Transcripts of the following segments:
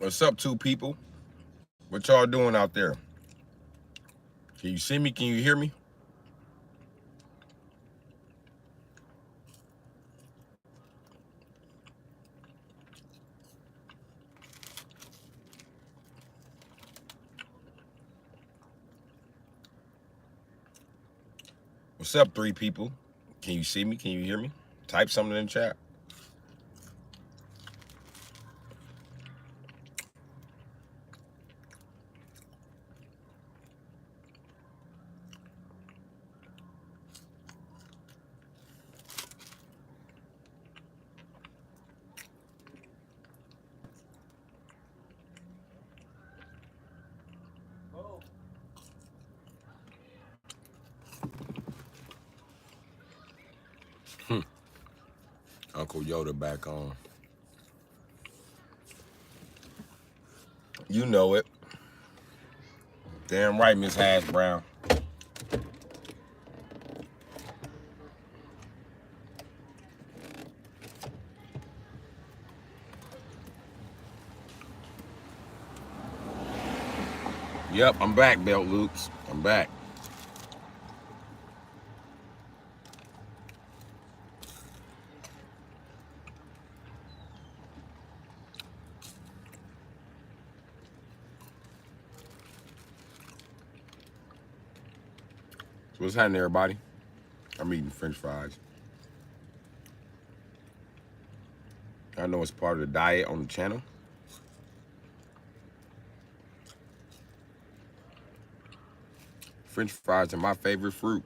What's up, two people? What y'all doing out there? Can you see me? Can you hear me? What's up, three people? Can you see me? Can you hear me? Type something in the chat. Uncle Yoda back on. You know it. Damn right, Miss Hash Brown. Yep, I'm back, Belt Loops. I'm back. So what's happening, everybody? I'm eating French fries. I know it's part of the diet on the channel. French fries are my favorite fruit.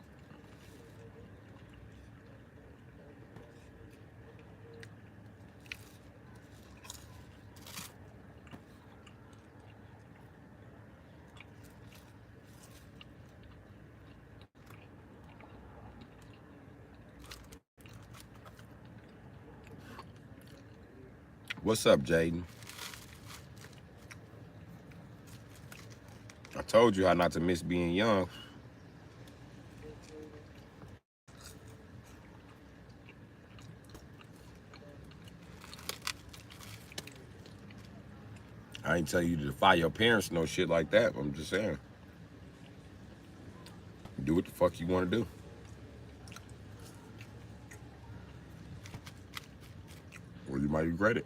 What's up, Jaden? I told you how not to miss being young. I ain't tell you to defy your parents, no shit like that. I'm just saying. Do what the fuck you want to do. Or you might regret it.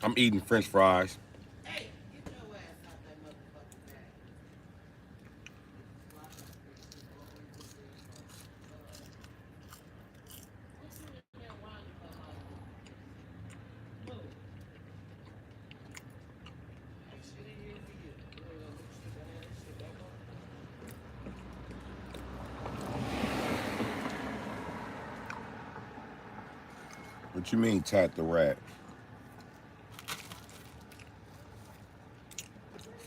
I'm eating French fries. Hey, get your ass out that motherfucking bag. What you in there whining for, Holly? Move. Ain't shit in here for you. Let me stick that shit back on. What you mean, Tat the Rat?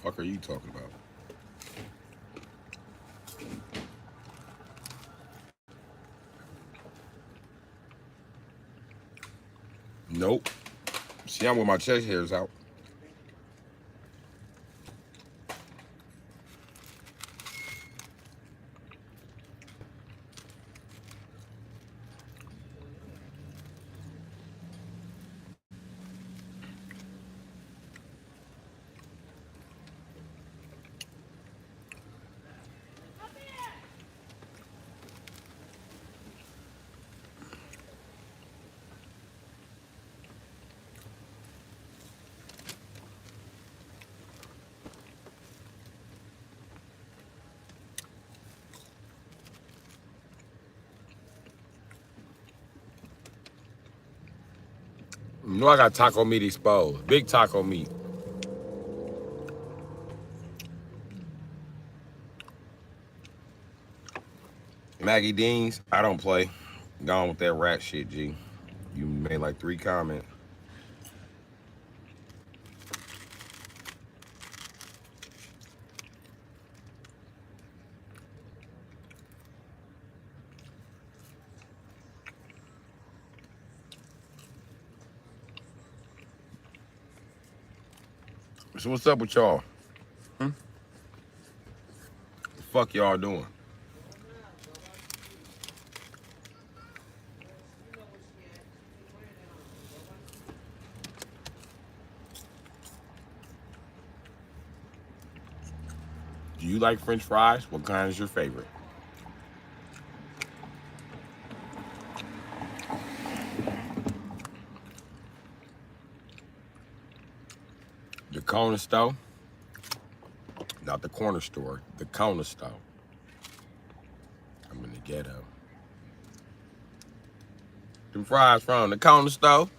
Fuck are you talking about? Nope. See, I'm with my chest hairs out. You know I got taco meat exposed. Big taco meat. Maggie Dean's, I don't play. Gone with that rat shit, G. You made like 3 comments. So what's up with y'all? The fuck y'all doing? Do you like French fries? What kind is your favorite? The corner store? Not the corner store. The corner store. I'm in the ghetto. Them fries from the corner store?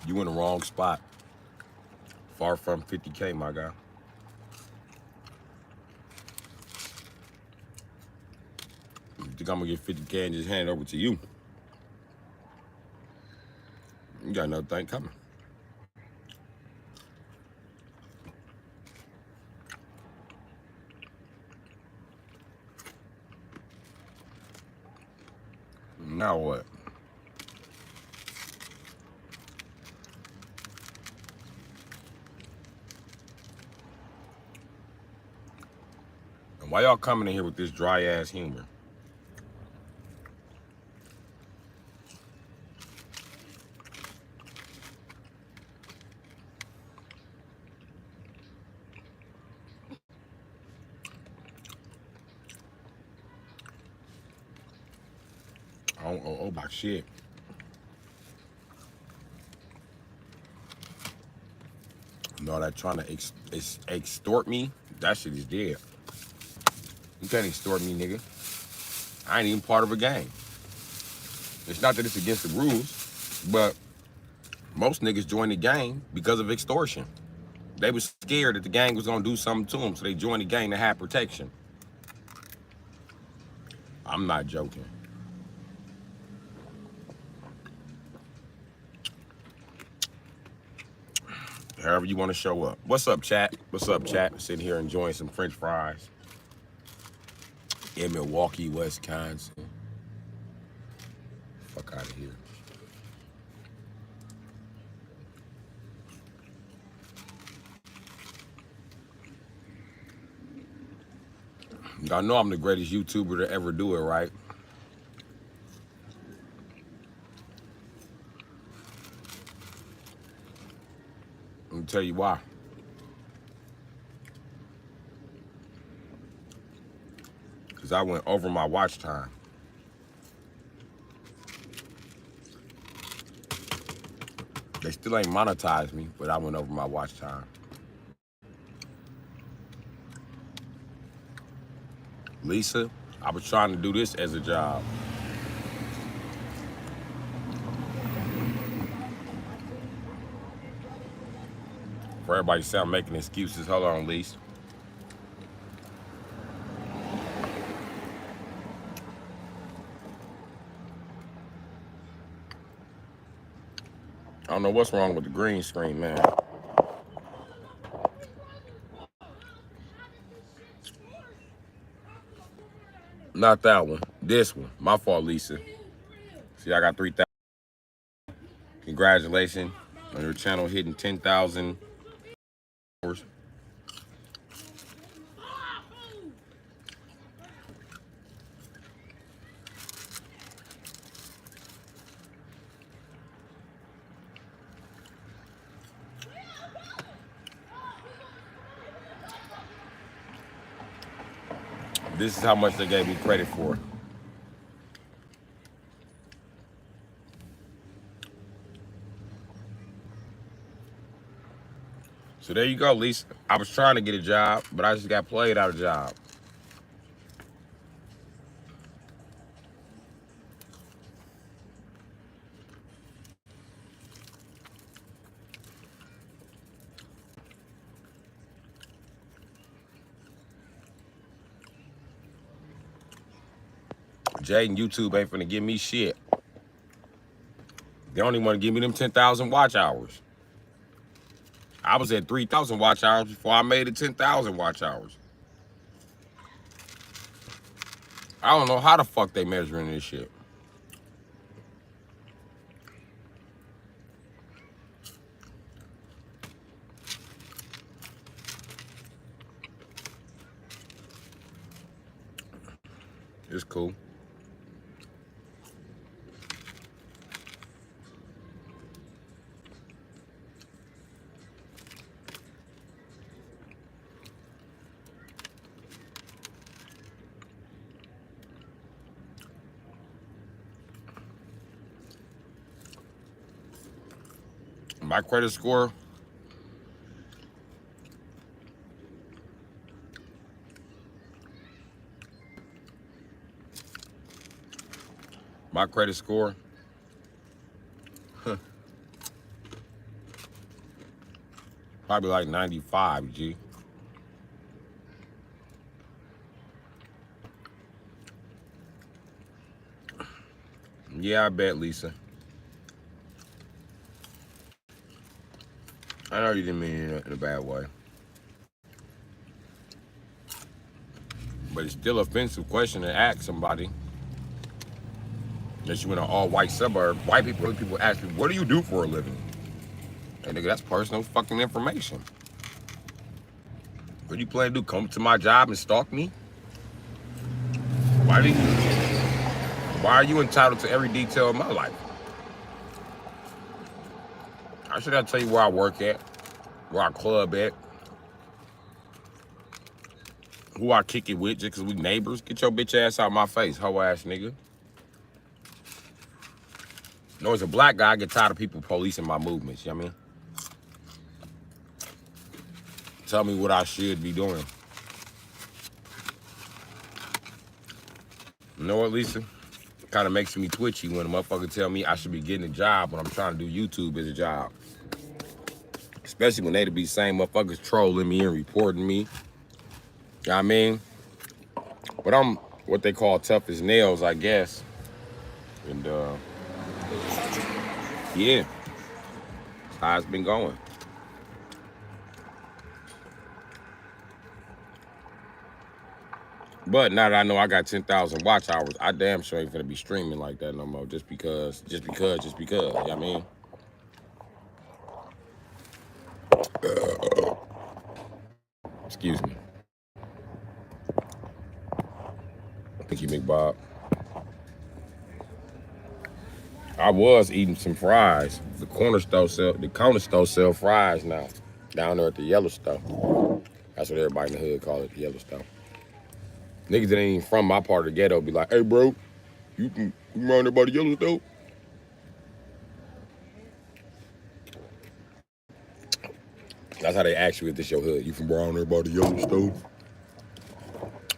You in the wrong spot. Far from 50K, my guy. You think I'm gonna get 50K and just hand it over to you? You got another thing coming. Now what? And why y'all coming in here with this dry ass humor? Oh my shit. You know that trying to extort me? That shit is dead. You can't extort me, nigga. I ain't even part of a gang. It's not that it's against the rules, but most niggas join the gang because of extortion. They was scared that the gang was gonna do something to them, so they joined the gang to have protection. I'm not joking. However you want to show up. What's up, chat? What's up, chat? Sitting here enjoying some French fries in Milwaukee, Wisconsin. Fuck out of here. Y'all know I'm the greatest YouTuber to ever do it, right? Let me tell you why. Because I went over my watch time. They still ain't monetized me, but I went over my watch time. Lisa, I was trying to do this as a job. For everybody to say I'm making excuses, hold on, Lisa. I don't know what's wrong with the green screen, man. Not that one. This one. My fault, Lisa. See, I got 3,000. Congratulations on your channel hitting 10,000 hours. This is how much they gave me credit for. So there you go, Lisa. I was trying to get a job, but I just got played out of job. Jaden, YouTube ain't finna give me shit. They only want to give me them 10,000 watch hours. I was at 3,000 watch hours before I made it 10,000 watch hours. I don't know how the fuck they measuring this shit. It's cool. My credit score, probably like 95, G. Yeah, I bet, Lisa. I know you didn't mean it in a bad way. But it's still an offensive question to ask somebody. Unless you in an all-white suburb, white people ask me, what do you do for a living? And nigga, that's personal fucking information. What do you plan to do? Come to my job and stalk me? Why are you entitled to every detail of my life? I should have tell you where I work at, where I club at, who I kick it with just because we neighbors. Get your bitch ass out my face, hoe ass nigga. No, as a black guy, I get tired of people policing my movements, you know what I mean? Tell me what I should be doing. You know what, Lisa? Kind of makes me twitchy when a motherfucker tell me I should be getting a job when I'm trying to do YouTube as a job. Especially when they be same motherfuckers trolling me and reporting me. You know what I mean? But I'm what they call tough as nails, I guess. And yeah, that's how it's been going. But now that I know I got 10,000 watch hours, I damn sure ain't finna be streaming like that no more. Just because. You know what I mean? Excuse me. Thank you, Big Bob. I was eating some fries. The corner store sell fries now. Down there at the Yellowstone. That's what everybody in the hood call it, the Yellowstone. Niggas that ain't even from my part of the ghetto be like, hey bro, you around there by the Yellowstone? That's how they ask you if this your hood. You from around there by the Yellowstone?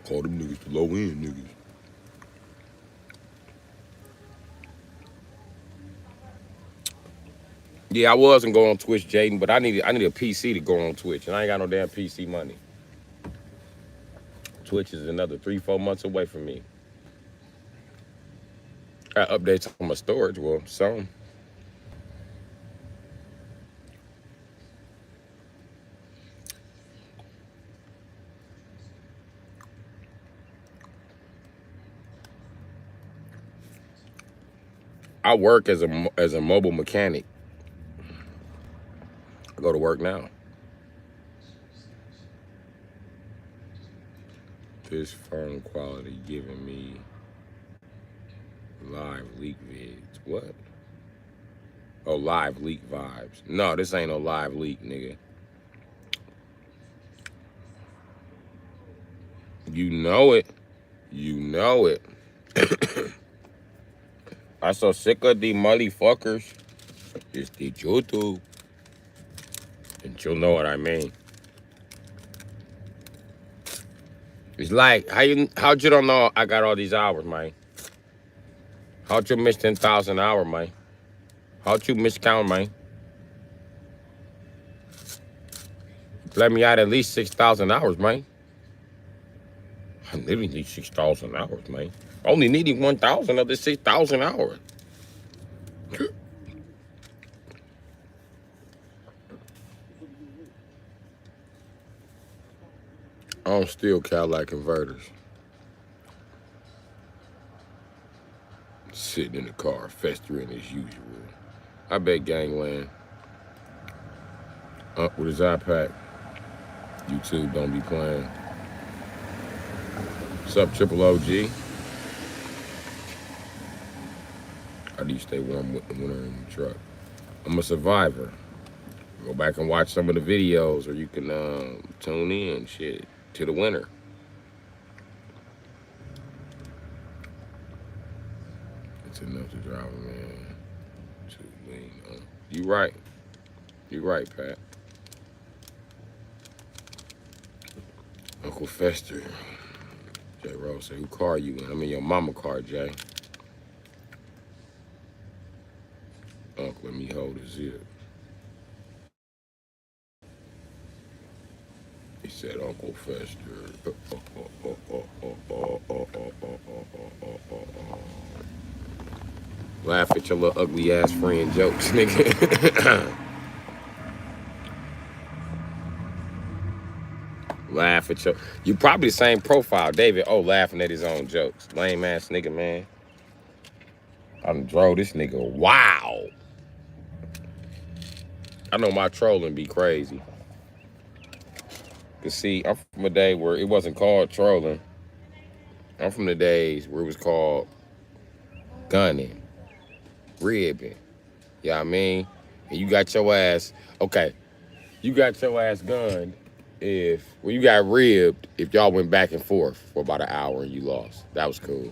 Call them niggas the low end niggas. Yeah, I wasn't going on Twitch, Jaden, but I need a PC to go on Twitch, and I ain't got no damn PC money. Twitch is another 3-4 months away from me. I got updates on my storage, well, some. I work as a mobile mechanic. I go to work now. This phone quality giving me live leak vids. What? Oh, live leak vibes. No, this ain't no live leak, nigga. You know it. You know it. I'm so sick of these motherfuckers. It's the YouTube. And you'll know what I mean. It's like, how'd you don't know I got all these hours, man? How'd you miss 10,000 hours, man? How'd you miscount, man? Let me out at least 6,000 hours, man. I literally need 6,000 hours, man. Only needing 1,000 of the 6,000 hours. I don't steal Cadillac converters. Sitting in the car, festering as usual. I bet Gangland up with his iPad. YouTube don't be playing. What's up, Triple OG? How do you stay warm with the winter in the truck? I'm a survivor. Go back and watch some of the videos, or you can tune in, shit, to the winter. It's enough to drive a man to lean on. You right. You right, Pat. Uncle Fester. Jay Rose said, who car you in? I'm in your mama car, Jay. Uncle, let me hold his zip. He said, Uncle Fester. Laugh at your little ugly ass friend jokes, nigga. Laugh at your. You probably the same profile, David. Oh, laughing at his own jokes. Lame ass nigga, man. I done drove this nigga. Wow. I know my trolling be crazy. Cause see, I'm from a day where it wasn't called trolling. I'm from the days where it was called gunning, ribbing. You know what I mean? And you got your ass, okay, you got your ass gunned well, you got ribbed if y'all went back and forth for about an hour and you lost. That was cool.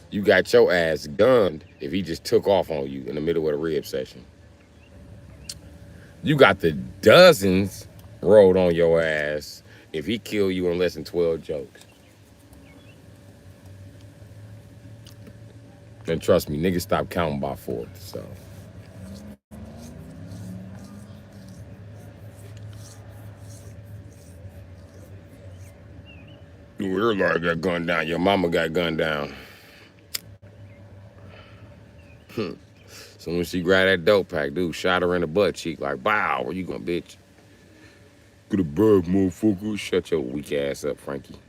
You got your ass gunned if he just took off on you in the middle of the rib session. You got the dozens rolled on your ass if he killed you in less than 12 jokes. And trust me, niggas stop counting by fourth, so. Your lawyer got gunned down. Your mama got gunned down. So when she grabbed that dope pack, dude shot her in the butt cheek like, "Bow, where you going, bitch? Get a bird, motherfucker. Shut your weak ass up, Frankie."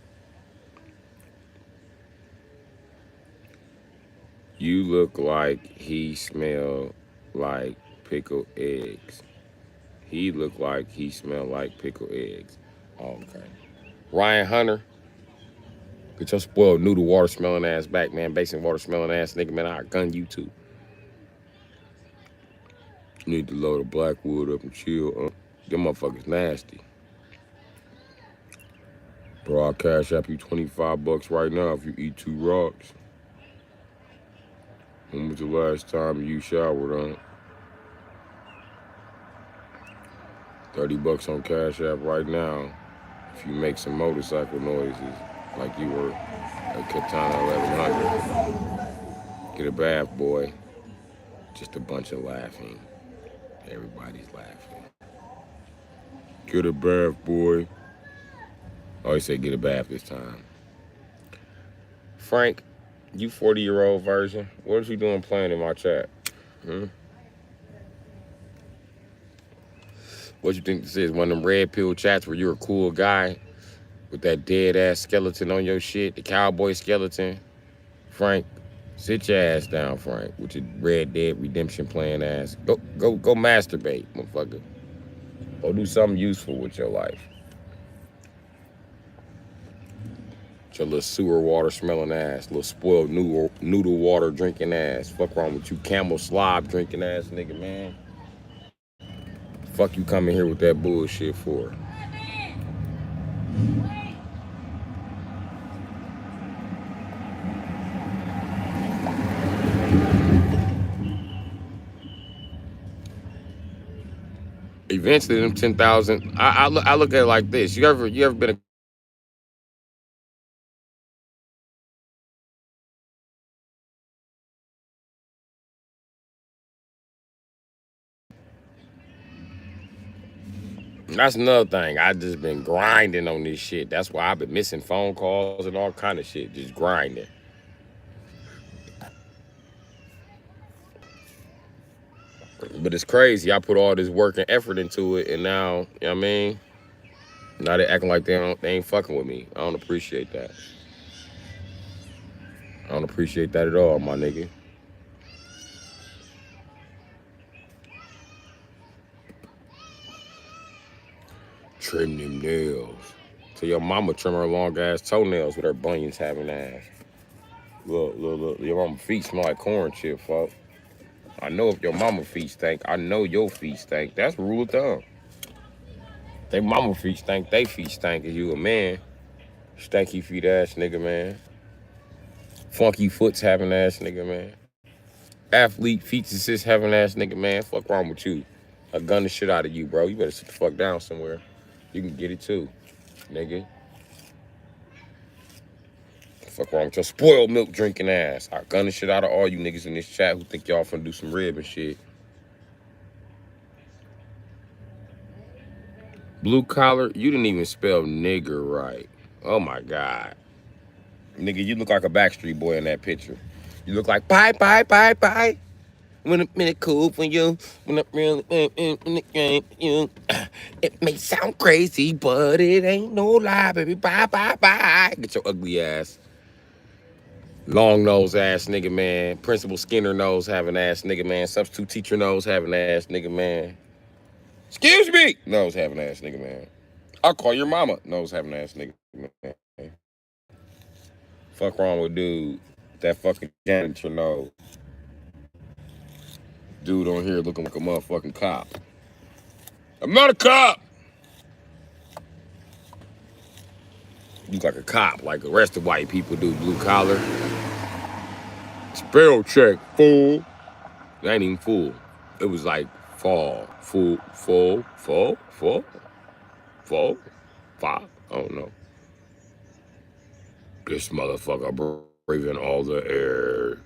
You look like he smelled like pickled eggs. He looked like he smelled like pickled eggs. Okay. Ryan Hunter, get your spoiled noodle water smelling ass back, man. Basin water smelling ass nigga, man. I'll gun you too. You need to load the Blackwood up and chill. Them motherfuckers nasty. Bro, I'll cash up you $25 right now if you eat 2 rocks. When was the last time you showered, huh? $30 on Cash App right now if you make some motorcycle noises like you were at Katana 1100. Get a bath, boy. Just a bunch of laughing. Everybody's laughing. Get a bath, boy. Oh, he said get a bath this time. Frank, you 40-year-old version, what are you doing playing in my chat? What you think this is? One of them red pill chats where you're a cool guy with that dead ass skeleton on your shit, the cowboy skeleton? Frank, sit your ass down, Frank, with your Red Dead Redemption playing ass. Go masturbate, motherfucker. Go do something useful with your life. Your little sewer water smelling ass, little spoiled noodle water drinking ass. Fuck wrong with you, camel slob drinking ass nigga, man. Fuck you coming here with that bullshit for? Eventually, them 10,000. I look at it like this. You ever been a That's another thing. I just been grinding on this shit. That's why I've been missing phone calls and all kind of shit. Just grinding. But it's crazy. I put all this work and effort into it, and now, you know what I mean? Now they acting like they ain't fucking with me. I don't appreciate that. I don't appreciate that at all, my nigga. Trim them nails. So your mama trim her long ass toenails with her bunions having ass. Look. Your mama feet smell like corn chip, fuck. I know if your mama feet stink, I know your feet stink. That's rule of thumb. They mama feet stink, they feet stink. If you a man, stanky feet ass nigga, man. Funky foots having ass nigga, man. Athlete feet assist having ass nigga, man. Fuck wrong with you? I gun the shit out of you, bro. You better sit the fuck down somewhere. You can get it too, nigga. Fuck wrong with your spoiled milk drinking ass. I gun the shit out of all you niggas in this chat who think y'all finna do some rib and shit. Blue collar, you didn't even spell nigger right. Oh my God. Nigga, you look like a Backstreet Boy in that picture. You look like bye, bye, bye, bye. When a minute cool for you, when I'm really in the game for you. It may sound crazy, but it ain't no lie, baby. Bye, bye, bye. Get your ugly ass. Long nose ass nigga, man. Principal Skinner nose having ass nigga, man. Substitute teacher nose having ass nigga, man. Excuse me, nose having ass nigga, man. I'll call your mama, nose having ass nigga, man. Fuck wrong with dude. That fucking janitor nose. Dude on here looking like a motherfucking cop. I'm not a cop. You look like a cop, like the rest of white people do. Blue collar. Spell check, fool. That ain't even fool. It was like fall, fool, fall, five. I don't know. This motherfucker breathing all the air.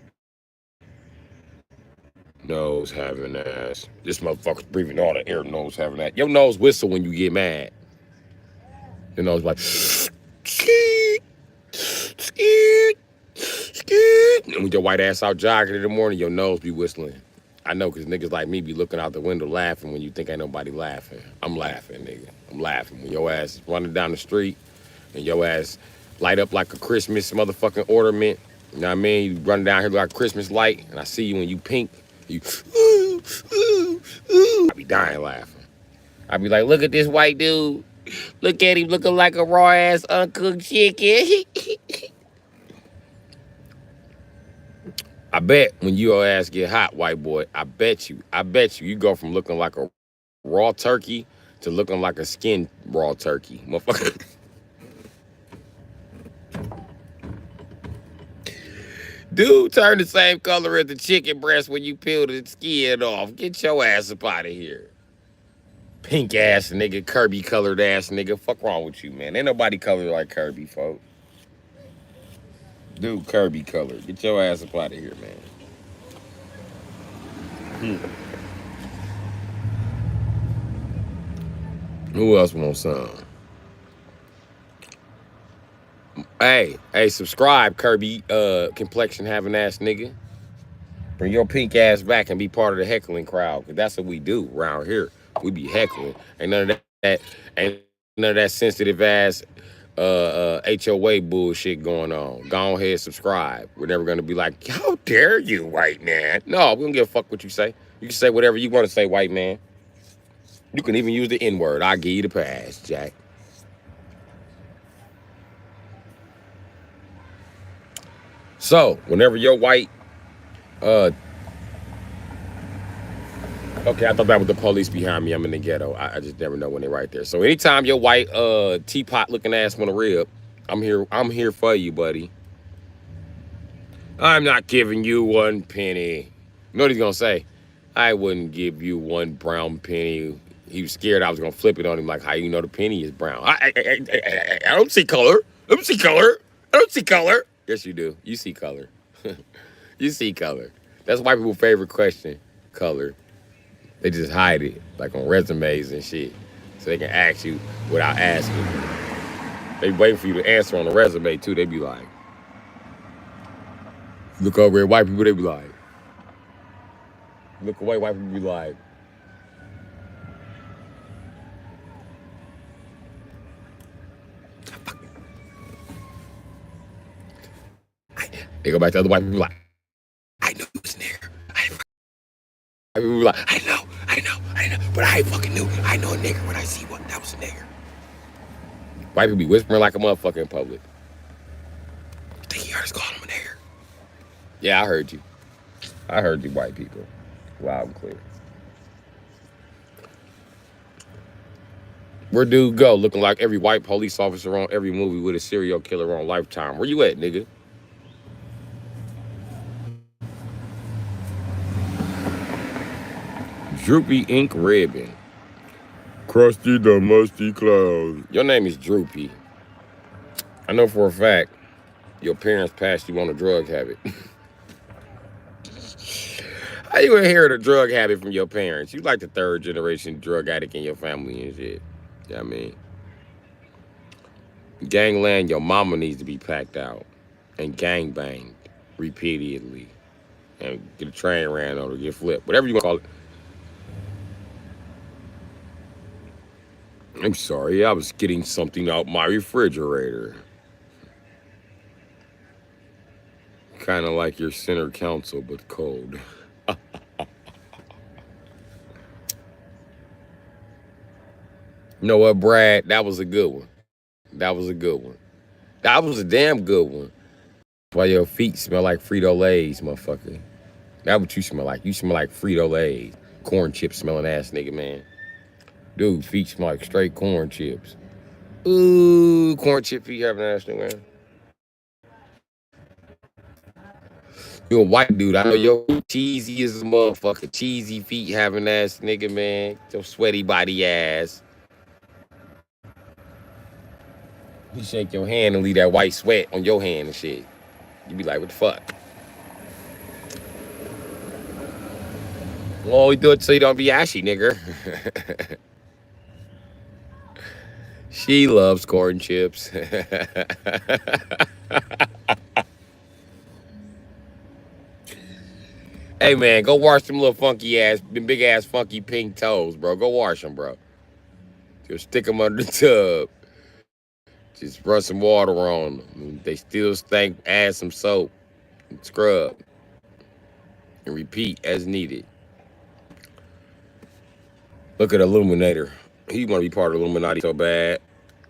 Nose having ass. This motherfucker's breathing all the air. Nose having that. Your nose whistle when you get mad. Your nose like skeet, skeet, skeet. And with your white ass out jogging in the morning, your nose be whistling. I know, because niggas like me be looking out the window laughing when you think ain't nobody laughing. I'm laughing, nigga. I'm laughing. When your ass is running down the street and your ass light up like a Christmas motherfucking ornament. You know what I mean? You run down here like a Christmas light, and I see you when you pink. You, ooh, ooh, ooh. I be dying laughing. I be like, look at this white dude. Look at him looking like a raw ass uncooked chicken. I bet when your ass get hot, white boy, I bet you, you go from looking like a raw turkey to looking like a skinned raw turkey. Motherfucker. Dude turn the same color as the chicken breast when you peel the skin off. Get your ass up out of here. Pink ass nigga, Kirby colored ass nigga. Fuck wrong with you, man. Ain't nobody colored like Kirby, folks. Dude, Kirby color. Get your ass up out of here, man. Who else wants some? Hey, subscribe, Kirby complexion having ass nigga. Bring your pink ass back and be part of the heckling crowd, cause that's what we do around here. We be heckling. Ain't none of that sensitive ass HOA bullshit going on. Go ahead, subscribe. We're never gonna be like, how dare you, white man? No, we don't give a fuck what you say. You can say whatever you want to say, white man. You can even use the N-word. I'll give you the pass, Jack. So, whenever your white, okay, I thought that was the police behind me. I'm in the ghetto. I just never know when they're right there. So anytime your white teapot looking ass want to rib, I'm here. I'm here for you, buddy. I'm not giving you one penny. You know what he's gonna say? I wouldn't give you one brown penny. He was scared I was gonna flip it on him. Like, how you know the penny is brown? I don't see color. I don't see color. I don't see color. Yes, you do. You see color. You see color. That's white people's favorite question. Color. They just hide it, like on resumes and shit. so they can ask you without asking. They waiting for you to answer on the resume too. They be like, look over at white people. They be like, look away. White people be like, they go back to other white people like, I knew he was in there. White people be like, I know, but I ain't fucking knew. I know a nigger when I see one. That was a nigger. White people be whispering like a motherfucker in public. I think you heard us call him a nigger. Yeah, I heard you. I heard you, white people. Loud and clear. Where dude go? Looking like every white police officer on every movie with a serial killer on Lifetime. Where you at, nigga? Droopy Ink Ribbon. Krusty the Musty Clown. Your name is Droopy. I know for a fact your parents passed you on a drug habit. How you inherit a drug habit from your parents? You like the third generation drug addict in your family and shit. You know what I mean? Gangland, your mama needs to be packed out and gang banged repeatedly. And get a train ran on or get flipped. Whatever you want to call it. I'm sorry, I was getting something out my refrigerator. Kind of like your center council, but cold. You know what, Brad? That was a good one. That was a good one. That was a damn good one. Why your feet smell like Frito-Lays, motherfucker. That's what you smell like. You smell like Frito-Lays. Corn chip smelling ass nigga, man. Dude, feet smell like straight corn chips. Ooh, corn chip feet having ass nigga, man. You a white dude. I know your cheesy as a motherfucker. Cheesy feet having ass nigga, man. Your sweaty body ass. You shake your hand and leave that white sweat on your hand and shit. You be like, what the fuck? Well, we do it so you don't be ashy, nigger. She loves corn chips. Hey, man, go wash them little funky ass, big ass funky pink toes, bro. Go wash them, bro. Just stick them under the tub. Just run some water on them. They still stink, add some soap. And scrub. And repeat as needed. Look at Illuminator. He want to be part of Illuminati so bad.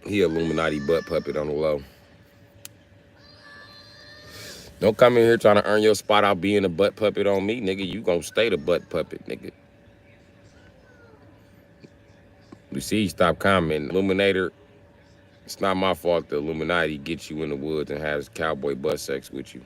He Illuminati butt puppet on the low. Don't come in here trying to earn your spot out being a butt puppet on me, nigga. You gonna stay the butt puppet, nigga. You see, stop commenting. Illuminator, it's not my fault the Illuminati gets you in the woods and has cowboy butt sex with you.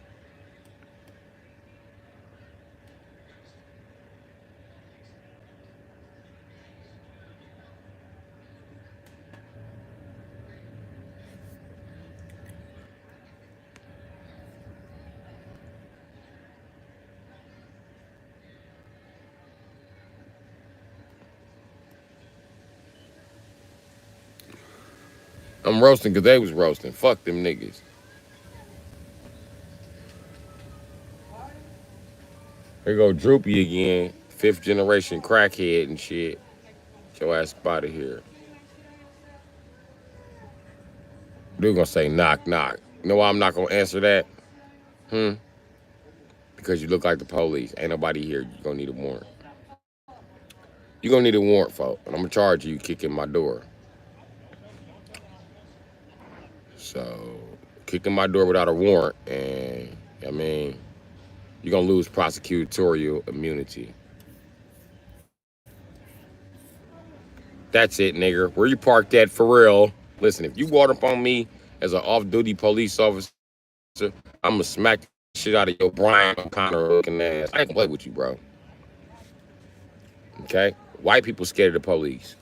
I'm roasting because they was roasting. Fuck them niggas. Here go Droopy again. 5th generation crackhead and shit. Get your ass out of here. Dude gonna say knock, knock. You know why I'm not gonna answer that? Because you look like the police. Ain't nobody here. You gonna need a warrant. You gonna need a warrant, folks. And I'm gonna charge you kicking my door. So, kicking my door without a warrant, and I mean, you're gonna lose prosecutorial immunity. That's it, nigger. Where you parked at for real? Listen, if you walk up on me as an off-duty police officer, I'm gonna smack the shit out of your Brian O'Connor looking ass. I ain't gonna play with you, bro. Okay? White people scared of the police.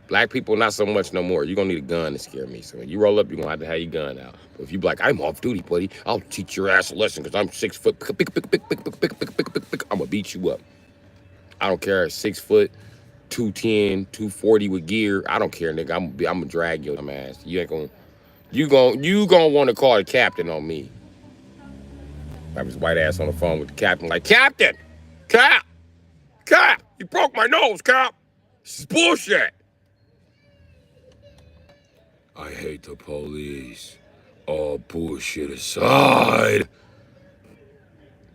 Black people, not so much no more. You're gonna need a gun to scare me. So when you roll up, you're gonna have to have your gun out. But if you be like, I'm off duty, buddy, I'll teach your ass a lesson because I'm 6 foot. I'm gonna beat you up. I don't care, 6 foot, 210, 240 with gear. I don't care, nigga. I'm gonna drag your dumb ass. You ain't gonna you gonna want to call the captain on me. I have his white ass on the phone with the captain, like, Captain! Cap! Cap! You broke my nose, Cap! This is bullshit! I hate the police. All bullshit aside.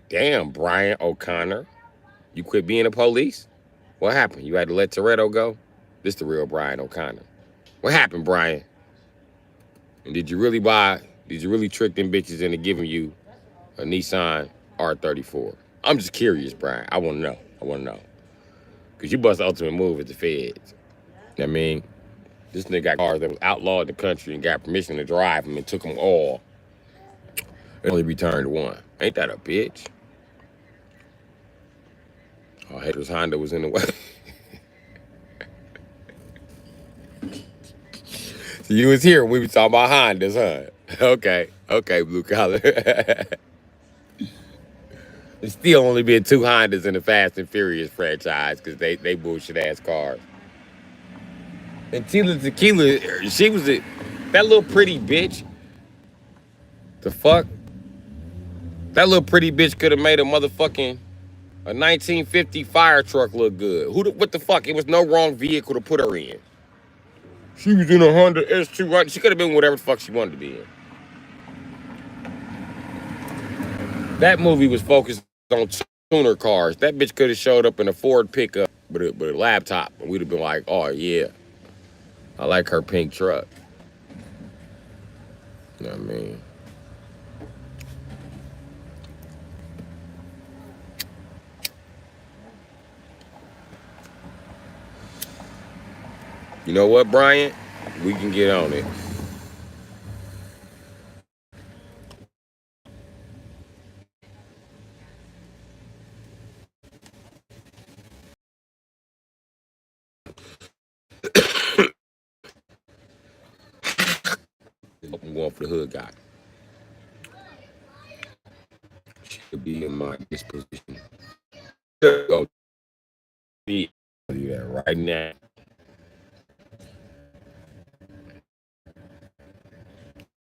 Damn, Brian O'Connor. You quit being the police? What happened? You had to let Toretto go? This the real Brian O'Connor. What happened, Brian? And did you really trick them bitches into giving you a Nissan R34? I'm just curious, Brian. I want to know. Because you bust the ultimate move at the feds. I mean, this nigga got cars that was outlawed in the country and got permission to drive them and took them all. And only returned one. Ain't that a bitch? Oh, haters Honda was in the way. So you was here when we was talking about Hondas, huh? Okay, Blue Collar. There's still only been 2 Hondas in the Fast and Furious franchise because they bullshit ass cars. And Tila Tequila, she was that little pretty bitch. The fuck? That little pretty bitch could have made a 1950 fire truck look good. What the fuck? It was no wrong vehicle to put her in. She was in a Honda S200. She could have been whatever the fuck she wanted to be in. That movie was focused on tuner cars. That bitch could have showed up in a Ford pickup with a laptop, and we'd have been like, oh yeah, I like her pink truck. You know what I mean? You know what, Brian? We can get on it. I'm going for the hood guy. She'll be in my disposition. Go do that right now.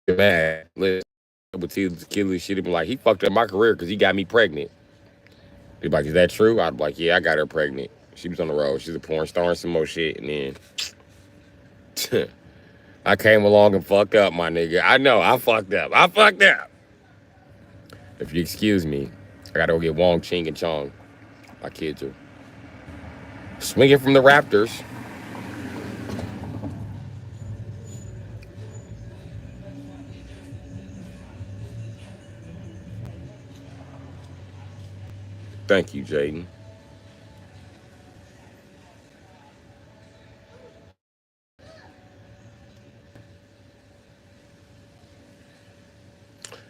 Mad. With Tequila shit, be like, he fucked up my career because he got me pregnant. Be like, is that true? I'd be like, yeah, I got her pregnant. She was on the road. She's a porn star and some more shit. And then I came along and fucked up, my nigga. I know, I fucked up. If you excuse me, I gotta go get Wong, Ching, and Chong. My kids are swinging from the Raptors. Thank you, Jaden.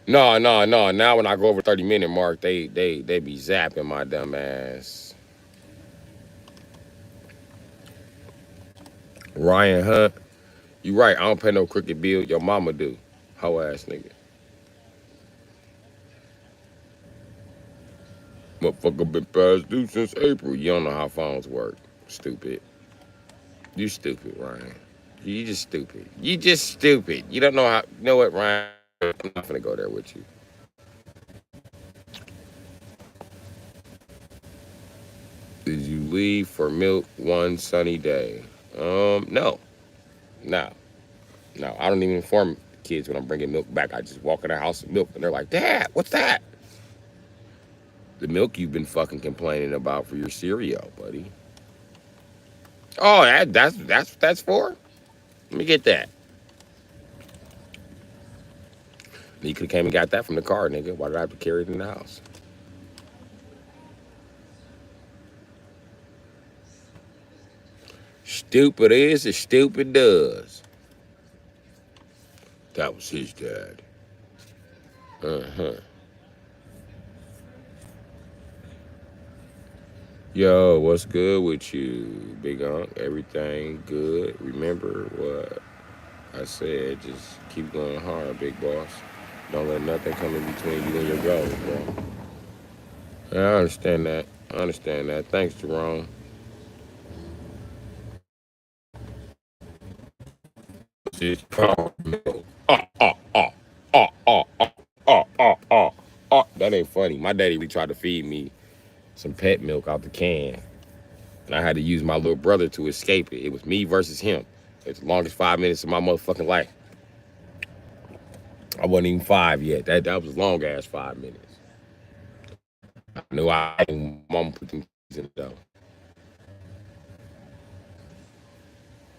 No. Now when I go over 30-minute mark, they be zapping my dumb ass. Ryan Hunt, you right. I don't pay no crooked bill. Your mama do. Hoe ass nigga. Motherfucker been past due since April. You don't know how phones work. Stupid. You stupid, Ryan. You just stupid. You don't know how. You know what, Ryan? I'm not gonna go there with you. Did you leave for milk one sunny day? No. No. I don't even inform kids when I'm bringing milk back. I just walk in their house with milk, and they're like, Dad, what's that? The milk you've been fucking complaining about for your cereal, buddy. Oh, that's for? Let me get that. You could have came and got that from the car, nigga. Why did I have to carry it in the house? Stupid is as stupid does. That was his dad. Uh-huh. Yo, what's good with you, Big Unk? Everything good? Remember what I said. Just keep going hard, big boss. Don't let nothing come in between you and your goals, bro. I understand that. Thanks, Jerome. It's called milk. Oh, oh, oh, oh. That ain't funny. My daddy really tried to feed me some pet milk out the can. And I had to use my little brother to escape it. It was me versus him. It's the longest 5 minutes of my motherfucking life. I wasn't even 5 yet. That was long ass 5 minutes. I knew mama put them kids in it though.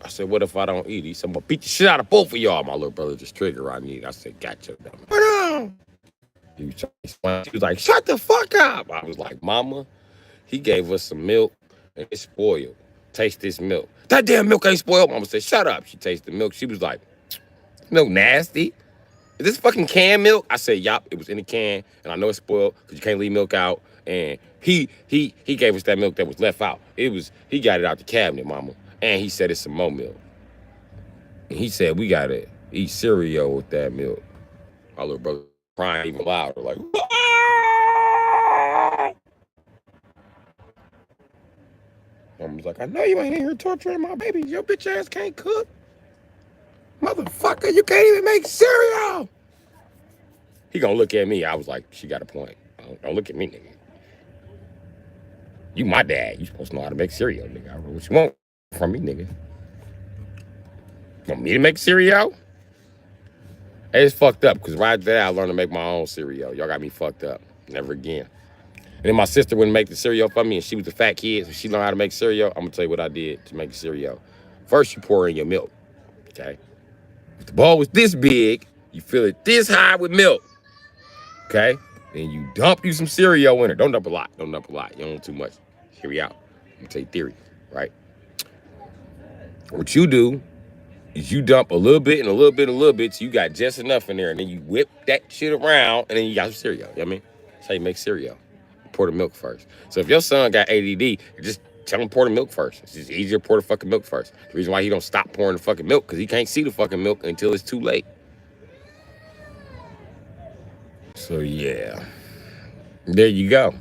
I said, what if I don't eat? He said, I'm gonna beat the shit out of both of y'all. My little brother just triggered I need. I said, gotcha. He was like, shut the fuck up. I was like, mama, he gave us some milk and it's spoiled. Taste this milk. That damn milk ain't spoiled. Mama said, shut up. She tasted the milk. She was like, milk nasty. Is this fucking canned milk? I said, yup, it was in the can, and I know it's spoiled because you can't leave milk out. And he gave us that milk that was left out. He got it out the cabinet, mama. And he said it's some more milk. And he said we gotta eat cereal with that milk. My little brother crying even louder, like, mama was like, I know you ain't in here torturing my baby. Your bitch ass can't cook. Motherfucker, you can't even make cereal. He gonna look at me. I was like, she got a point. Don't look at me, nigga. You my dad. You supposed to know how to make cereal, nigga. I don't know what you want from me, nigga. Want me to make cereal? Hey, it's fucked up, because right after that, I learned to make my own cereal. Y'all got me fucked up. Never again. And then my sister wouldn't make the cereal for me, and she was a fat kid, so she learned how to make cereal. I'm gonna tell you what I did to make cereal. First, you pour in your milk, okay? If the bowl was this big, you fill it this high with milk, okay? Then you dump you some cereal in it. Don't dump a lot. Don't dump a lot. You don't want too much. Hear me out. I'm gonna tell you theory, right? What you do is you dump a little bit and a little bit and a little bit, so you got just enough in there, and then you whip that shit around, and then you got some cereal. You know what I mean? That's how you make cereal. You pour the milk first. So if your son got ADD, just tell him pour the milk first. It's just easier to pour the fucking milk first. The reason why he don't stop pouring the fucking milk, because he can't see the fucking milk until it's too late. So yeah, there you go.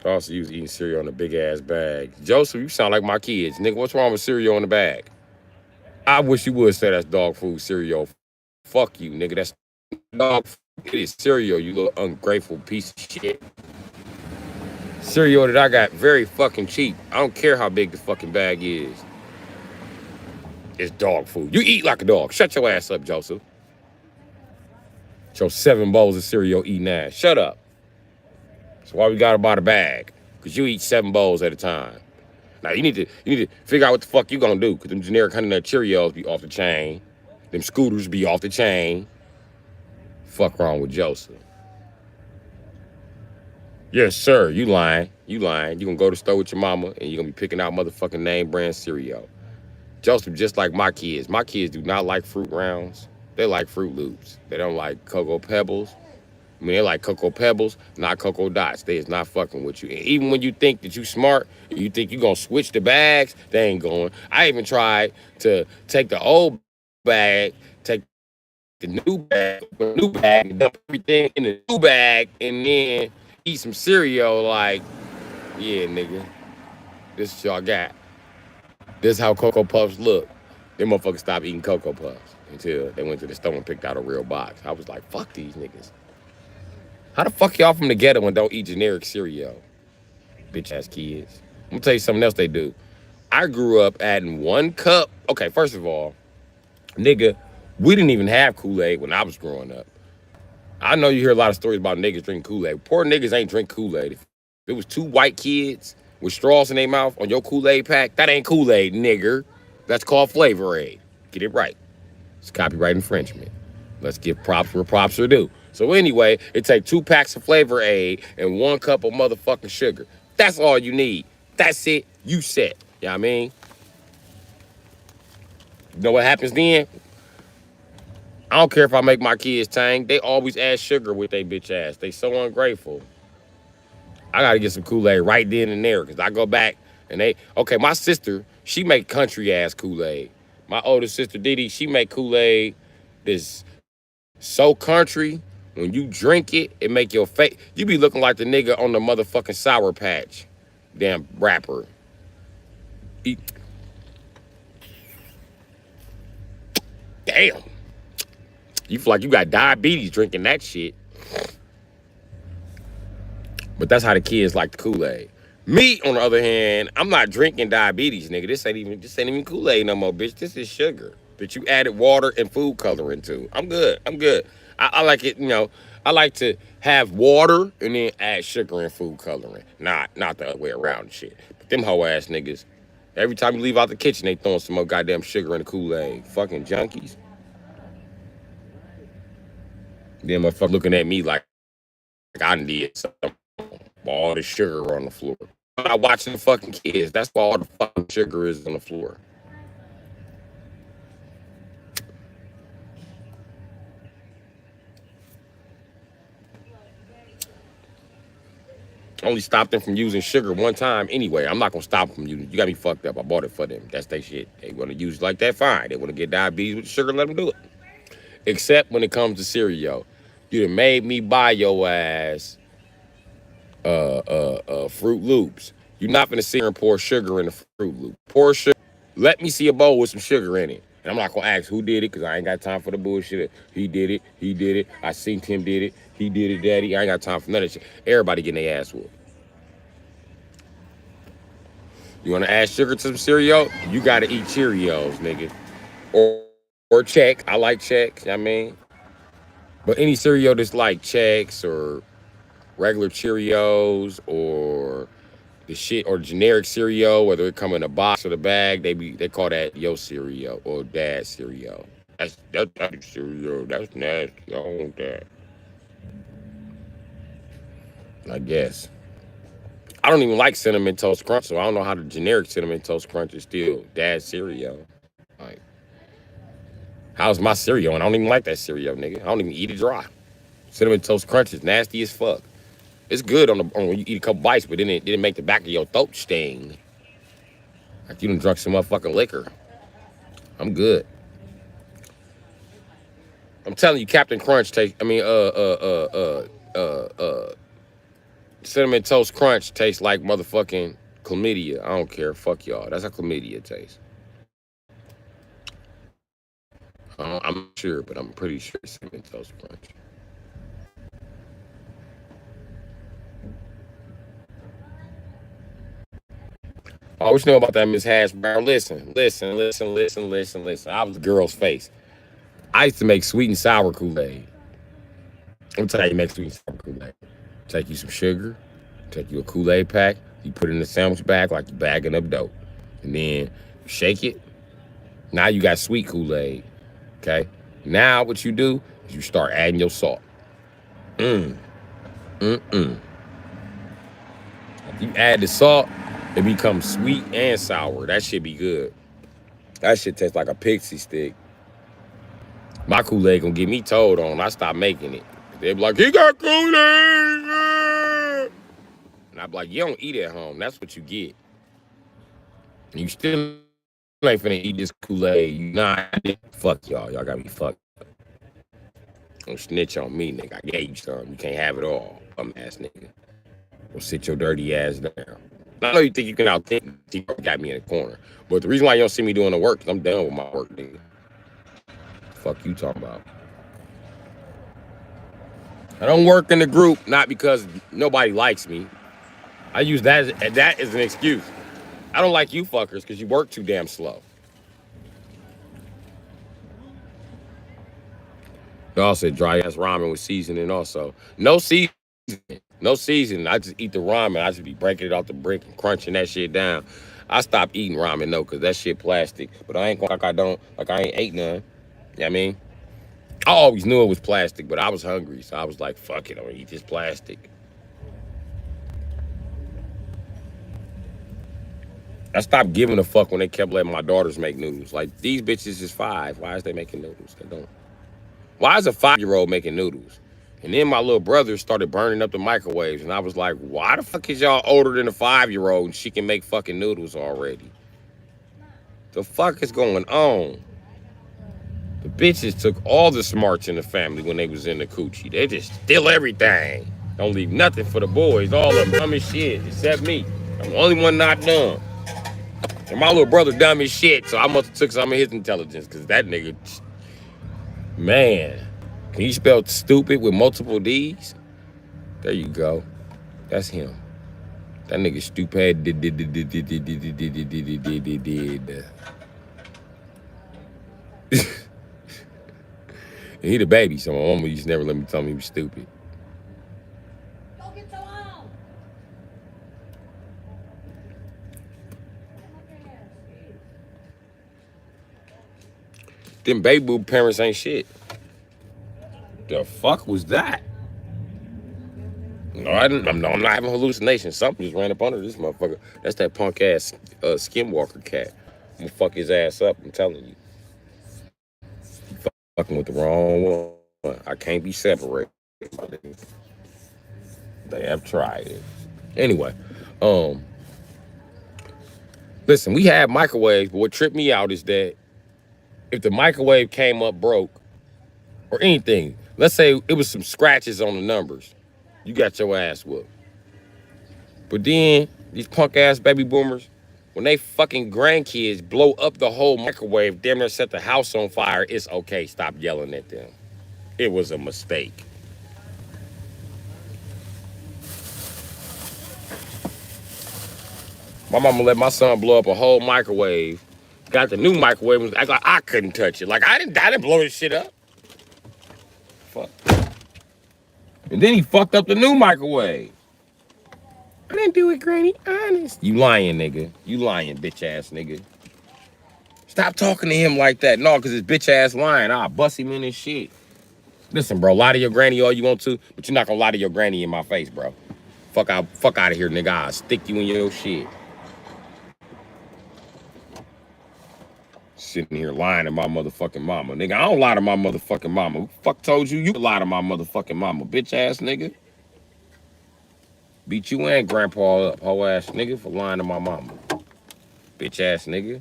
Also, you was eating cereal in a big ass bag. Joseph, you sound like my kids. Nigga, what's wrong with cereal in the bag? I wish you would say that's dog food cereal. Fuck you, nigga. That's dog food. It is cereal, you little ungrateful piece of shit. Cereal that I got very fucking cheap. I don't care how big the fucking bag is. It's dog food. You eat like a dog. Shut your ass up, Joseph. Your 7 bowls of cereal eating ass. Shut up. That's why we gotta buy the bag. Because you eat 7 bowls at a time. Now, you need to figure out what the fuck you gonna do. Because them generic Honey Nut Cheerios be off the chain. Them Scooters be off the chain. Fuck wrong with Joseph. Yes, sir. You lying. You lying. You gonna go to the store with your mama and you gonna be picking out motherfucking name brand cereal. Joseph, just like my kids. My kids do not like Fruit Rounds. They like Fruit Loops. They don't like Cocoa Pebbles. I mean, they like Cocoa Pebbles, not Cocoa Dots. They is not fucking with you. And even when you think that you smart, and you think you gonna switch the bags, they ain't going. I even tried to take the old bag, take the new bag, and dump everything in the new bag, and then eat some cereal. Like, yeah, nigga, this is what y'all got. This is how Cocoa Puffs look. Them motherfuckers stopped eating Cocoa Puffs until they went to the store and picked out a real box. I was like, fuck these niggas. How the fuck y'all from the ghetto and don't eat generic cereal? Bitch ass kids. I'm gonna tell you something else they do. I grew up adding 1 cup. Okay, first of all, nigga, we didn't even have Kool-Aid when I was growing up. I know you hear a lot of stories about niggas drinking Kool-Aid. Poor niggas ain't drink Kool-Aid. If it was 2 white kids with straws in their mouth on your Kool-Aid pack, that ain't Kool-Aid, nigger. That's called Flavor Aid. Get it right. It's copyright infringement. Let's give props where props are due. So anyway, it take 2 packs of Flavor Aid and 1 cup of motherfucking sugar. That's all you need. That's it. You set. You know what I mean? You know what happens then? I don't care if I make my kids tang. They always add sugar with their bitch ass. They so ungrateful. I gotta get some Kool-Aid right then and there, because I go back and okay, my sister, she make country ass Kool-Aid. My older sister Didi, she make Kool-Aid that's so country, When you drink it, it make your face. You be looking like the nigga on the motherfucking Sour Patch, damn rapper. Eat. Damn. You feel like you got diabetes drinking that shit. But that's how the kids like the Kool-Aid. Me, on the other hand, I'm not drinking diabetes, nigga. This ain't even Kool-Aid no more, bitch. This is sugar that you added water and food coloring to. I'm good. I'm good. I like it, you know. I like to have water and then add sugar and food coloring. Not the other way around and shit. But them hoe ass niggas, every time you leave out the kitchen, they throwing some more goddamn sugar in the Kool-Aid. Fucking junkies. Then motherfucker looking at me like I did something. All the sugar on the floor. I'm not watching the fucking kids. That's why all the fucking sugar is on the floor. Only stopped them from using sugar one time anyway. I'm not gonna stop them from using it. You got me fucked up. I bought it for them. That's their shit. They wanna use it like that, fine. They wanna get diabetes with sugar, let them do it. Except when it comes to cereal. You done made me buy your ass Fruit Loops. You're not gonna sit here and pour sugar in the Fruit Loop. Pour sugar. Let me see a bowl with some sugar in it. And I'm not gonna ask who did it, because I ain't got time for the bullshit. He did it, he did it. I seen him did it, he did it, daddy. I ain't got time for none of that shit. Everybody getting their ass whooped. You wanna add sugar to some cereal? You gotta eat Cheerios, nigga. Or Chex. I like Chex, you know what I mean? But any cereal that's like Chex or regular Cheerios or the shit or generic cereal, whether it come in a box or the bag, they call that yo cereal or dad cereal. That's daddy cereal. That's nasty. I don't want that. I guess. I don't even like Cinnamon Toast Crunch, so I don't know how the generic Cinnamon Toast Crunch is still dad cereal. Like, how's my cereal? And I don't even like that cereal, nigga. I don't even eat it dry. Cinnamon Toast Crunch is nasty as fuck. It's good on when you eat a couple bites, but then it didn't make the back of your throat sting. Like you done drunk some motherfucking liquor. I'm good. I'm telling you, Captain Crunch tastes. Cinnamon Toast Crunch tastes like motherfucking chlamydia. I don't care. Fuck y'all. That's how chlamydia tastes. I'm not sure, but I'm pretty sure it's Cinnamon Toast Crunch. Oh, what you know about that, Miss Hash Brown? Listen. I was the girl's face. I used to make sweet and sour Kool-Aid. I'm tell you, you make sweet and sour Kool-Aid. Take you some sugar, take you a Kool-Aid pack, you put it in a sandwich bag like you're bagging up dope. And then you shake it. Now you got sweet Kool-Aid. Okay? Now what you do is you start adding your salt. If you add the salt, it becomes sweet and sour. That shit be good. That shit tastes like a pixie stick. My Kool-Aid gonna get me told on. I stop making it. They be like, he got Kool-Aid. And I be like, you don't eat at home. That's what you get. And you still ain't finna eat this Kool-Aid. You not. Fuck y'all. Y'all got me fucked up. Don't snitch on me, nigga. I gave you some. You can't have it all. Bum ass nigga. Go sit your dirty ass down. I know you think you can outthink me. You got me in the corner. But the reason why you don't see me doing the work is I'm done with my work, nigga. Fuck you talking about. I don't work in the group, not because nobody likes me. I use that as an excuse. I don't like you fuckers because you work too damn slow. They all said dry ass ramen with seasoning also. No seasoning. No seasoning. I just eat the ramen. I just be breaking it off the brick and crunching that shit down. I stopped eating ramen though, cause that shit plastic. But I ain't like I ain't ate none. You know what I mean? I always knew it was plastic, but I was hungry, so I was like, fuck it, I'm gonna eat this plastic. I stopped giving a fuck when they kept letting my daughters make noodles. Like, these bitches is 5. Why is they making noodles? They don't. Why is a 5-year-old making noodles? And then my little brother started burning up the microwaves, and I was like, why the fuck is y'all older than a 5-year-old and she can make fucking noodles already? The fuck is going on? The bitches took all the smarts in the family when they was in the coochie. They just steal everything. Don't leave nothing for the boys. All of them dumb as shit, except me. I'm the only one not dumb. And my little brother dumb as shit, so I must have took some of his intelligence, because that nigga, man, can you spell stupid with multiple D's? There you go. That's him. That nigga stupid did. And he the baby, so my mama used to never let me tell me he was stupid. Go get some on. Them baby boo parents ain't shit. The fuck was that? No, I'm not having hallucinations. Something just ran up under this motherfucker. That's that punk ass skinwalker cat. I'm gonna fuck his ass up. I'm telling you. Fucking with the wrong one. I can't be separated. They have tried it. Anyway, listen, we had microwaves, but what tripped me out is that if the microwave came up broke or anything, let's say it was some scratches on the numbers, you got your ass whooped. But then these punk ass baby boomers, when they fucking grandkids blow up the whole microwave, damn near set the house on fire, it's okay. Stop yelling at them. It was a mistake. My mama let my son blow up a whole microwave. Got the new microwave and act like I couldn't touch it. Like I didn't blow this shit up. Fuck. And then he fucked up the new microwave. I didn't do it, Granny. Honest. You lying, nigga. You lying, bitch ass nigga. Stop talking to him like that. No, because his bitch ass lying. I'll bust him in his shit. Listen, bro, lie to your granny all you want to, but you're not gonna lie to your granny in my face, bro. Fuck out of here, nigga. I'll stick you in your shit. Sitting here lying to my motherfucking mama. Nigga, I don't lie to my motherfucking mama. Who the fuck told you you lie to my motherfucking mama, bitch ass nigga? Beat you and grandpa up, hoe ass nigga, for lying to my mama. Bitch ass nigga.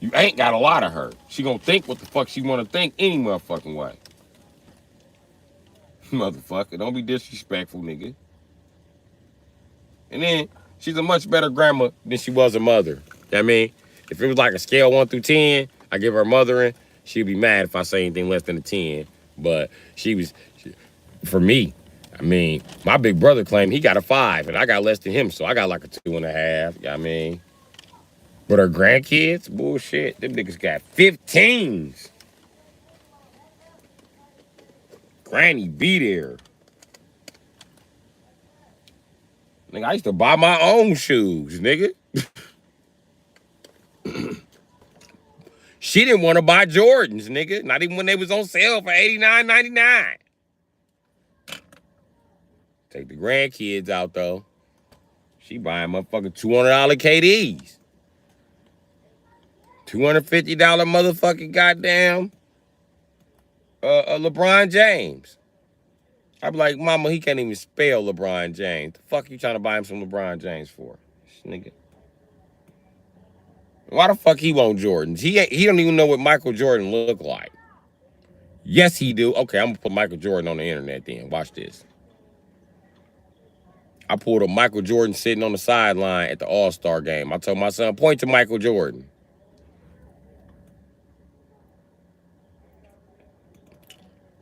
You ain't got a lot of her. She gonna think what the fuck she wanna think any motherfucking way. Motherfucker, don't be disrespectful, nigga. And then, she's a much better grandma than she was a mother. You know what I mean? If it was like a scale 1 through 10, I give her a mothering, she'd be mad if I say anything less than a 10. But for me, I mean, my big brother claimed he got a 5, and I got less than him, so I got like a 2.5. You know what I mean? But her grandkids, bullshit, them niggas got 15s. Granny be there. Nigga, I used to buy my own shoes, nigga. She didn't want to buy Jordans, nigga. Not even when they was on sale for $89.99. Take the grandkids out, though. She buying motherfucking $200 KDs. $250 motherfucking goddamn LeBron James. I be like, mama, he can't even spell LeBron James. The fuck you trying to buy him some LeBron James for? This nigga. Why the fuck he want Jordans? He don't even know what Michael Jordan look like. Yes, he do. Okay, I'm gonna put Michael Jordan on the internet then. Watch this. I pulled up Michael Jordan sitting on the sideline at the All-Star game. I told my son, point to Michael Jordan.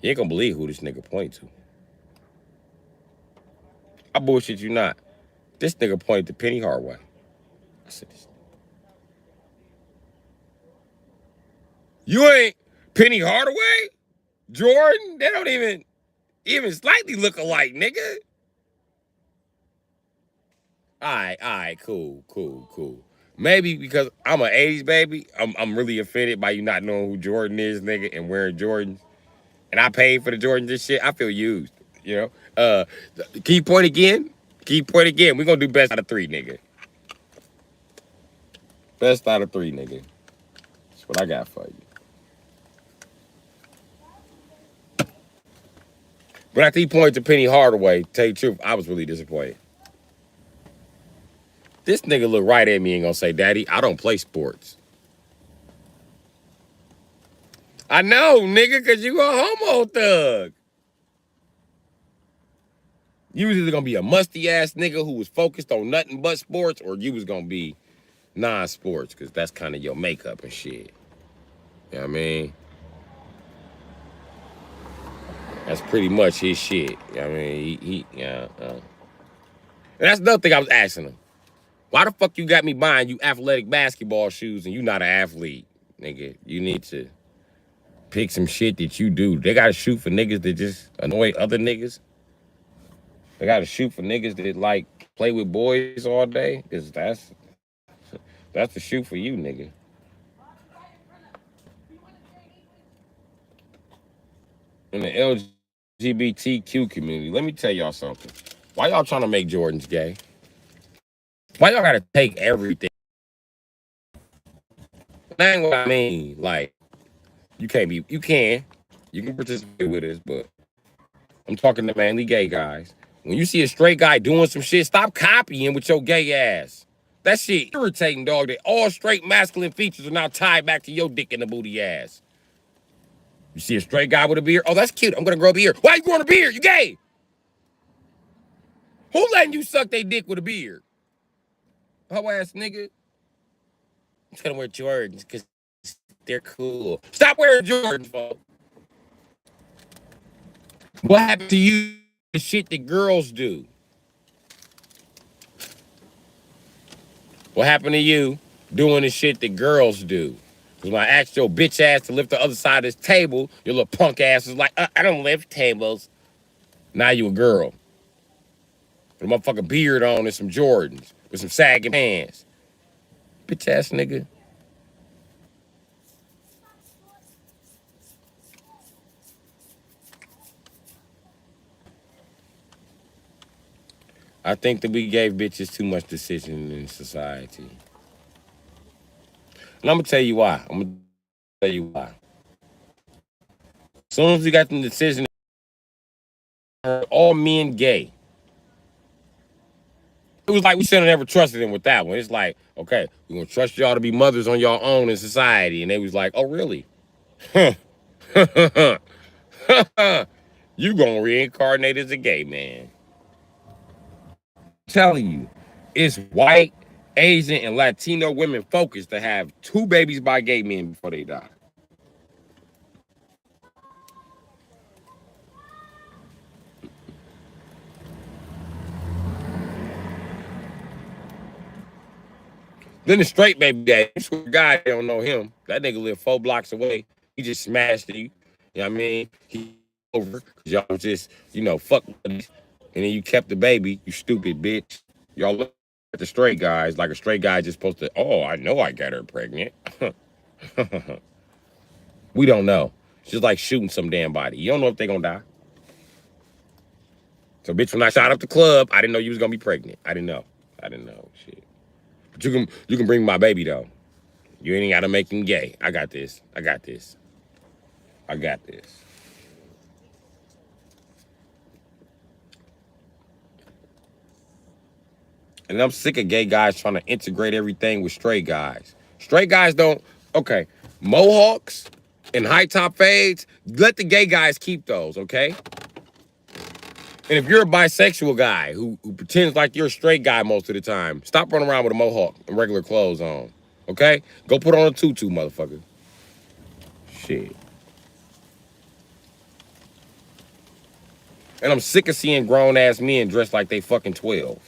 He ain't gonna believe who this nigga point to. I bullshit you not. This nigga pointed to Penny Hardaway. I said this. You ain't Penny Hardaway? Jordan? They don't even slightly look alike, nigga. All right, cool. Maybe because I'm an 80s baby, I'm really offended by you not knowing who Jordan is, nigga, and wearing Jordans. And I paid for the Jordans and shit. I feel used, you know? Can you point again? We're gonna do best out of 3, nigga. Best out of 3, nigga. That's what I got for you. But after he pointed to Penny Hardaway, tell you the truth, I was really disappointed. This nigga look right at me and gonna say, Daddy, I don't play sports. I know, nigga, cause you a homo thug. You was either gonna be a musty ass nigga who was focused on nothing but sports, or you was gonna be non-sports, cause that's kind of your makeup and shit. You know what I mean? That's pretty much his shit. You know what I mean? Yeah. And that's another thing I was asking him. Why the fuck you got me buying you athletic basketball shoes and you not an athlete, nigga? You need to pick some shit that you do. They gotta shoot for niggas that just annoy other niggas. They gotta shoot for niggas that like play with boys all day. Cause that's the shoot for you, nigga. In the LGBTQ community, let me tell y'all something. Why y'all trying to make Jordans gay? Why y'all gotta take everything? That ain't what I mean. Like, you can participate with us, but I'm talking to mainly gay guys. When you see a straight guy doing some shit, stop copying with your gay ass. That shit irritating, dog. That all straight masculine features are now tied back to your dick in the booty ass. You see a straight guy with a beard? Oh, that's cute. I'm gonna grow a beard. Why you growing a beard? You gay? Who letting you suck their dick with a beard? Hoe ass nigga. I'm gonna wear Jordans because they're cool. Stop wearing Jordans, folks. What happened to you? The shit that girls do. What happened to you doing the shit that girls do? Because when I asked your bitch ass to lift the other side of this table, your little punk ass was like, I don't lift tables. Now you a girl. With a motherfucking beard on and some Jordans. With some sagging pants. Bitch ass nigga. I think that we gave bitches too much decision in society. And I'm gonna tell you why. As soon as we got the decision, all men gay. It was like we should have never trusted them with that one. It's like, okay, we're gonna trust y'all to be mothers on your own in society. And they was like, oh really? You gonna reincarnate as a gay man. I'm telling you, it's white, Asian, and Latino women focused to have 2 babies by gay men before they die. Then the straight baby daddy, I swear to God, they don't know him. That nigga lived 4 blocks away. He just smashed you. You know what I mean? He over. Cause y'all was just, fuck buddies. And then you kept the baby, you stupid bitch. Y'all look at the straight guys like a straight guy just supposed to, oh, I know I got her pregnant. We don't know. It's just like shooting some damn body. You don't know if they gonna die. So bitch, when I shot up the club, I didn't know you was gonna be pregnant. I didn't know. Shit. But you can bring my baby though. You ain't gotta make him gay. I got this. And I'm sick of gay guys trying to integrate everything with straight guys. Straight guys don't, okay, mohawks and high top fades, let the gay guys keep those, okay? And if you're a bisexual guy who pretends like you're a straight guy most of the time, stop running around with a mohawk and regular clothes on, okay? Go put on a tutu, motherfucker. Shit. And I'm sick of seeing grown ass men dressed like they fucking 12.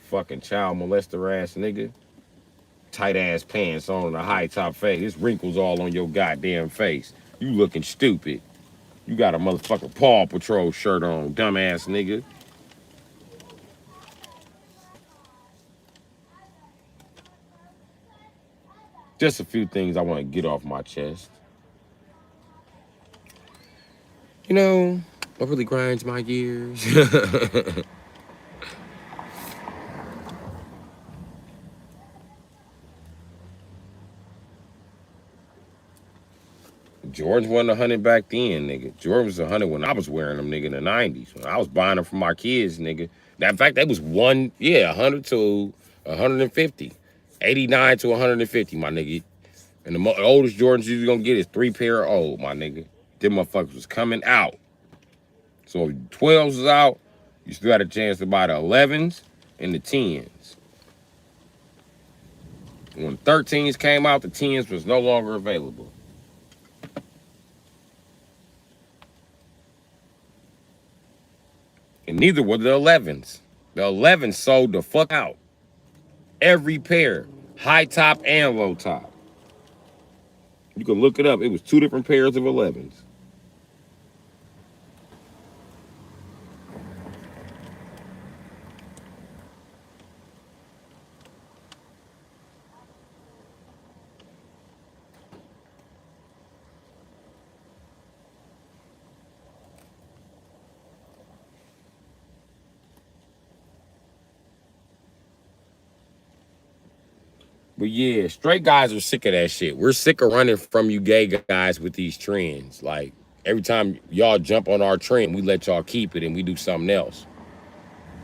Fucking child molester ass nigga. Tight ass pants on and a high top face. There's wrinkles all on your goddamn face. You looking stupid. You got a motherfucking Paw Patrol shirt on, dumbass nigga. Just a few things I want to get off my chest. What really grinds my gears? Jordan wasn't 100 back then, nigga. Jordan was 100 when I was wearing them, nigga, in the 90s. When I was buying them for my kids, nigga. In fact, that was 100 to 150. 89 to 150, my nigga. And the oldest Jordans you're gonna get is 3 pair old, my nigga. Them motherfuckers was coming out. So if 12s was out, you still had a chance to buy the 11s and the 10s. When 13s came out, the 10s was no longer available. And neither were the 11s. The 11s sold the fuck out. Every pair, high top and low top. You can look it up. It was 2 different pairs of 11s. But yeah, straight guys are sick of that shit. We're sick of running from you gay guys with these trends. Like, every time y'all jump on our trend, we let y'all keep it and we do something else.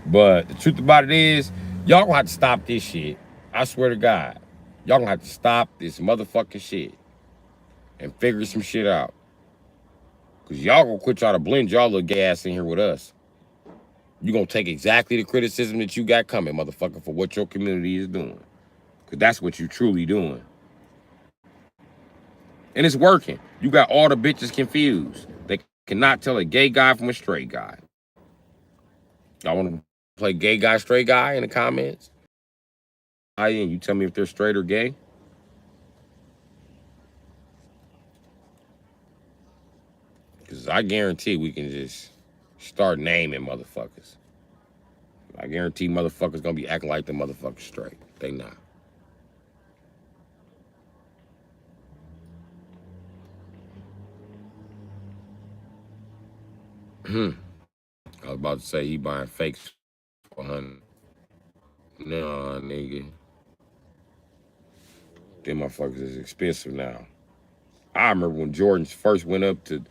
But the truth about it is, y'all gonna have to stop this shit. I swear to God. Y'all gonna have to stop this motherfucking shit and figure some shit out. Cause y'all gonna quit trying to blend y'all little gay ass in here with us. You gonna take exactly the criticism that you got coming, motherfucker, for what your community is doing. Cause that's what you truly doing. And it's working. You got all the bitches confused. They cannot tell a gay guy from a straight guy. Y'all want to play gay guy, straight guy in the comments? And you tell me if they're straight or gay. Because I guarantee we can just start naming motherfuckers. I guarantee motherfuckers gonna be acting like the motherfuckers straight. They not. I was about to say he buying fakes for 100. Nah, nigga. Them motherfuckers is expensive now. I remember when Jordans first went up to,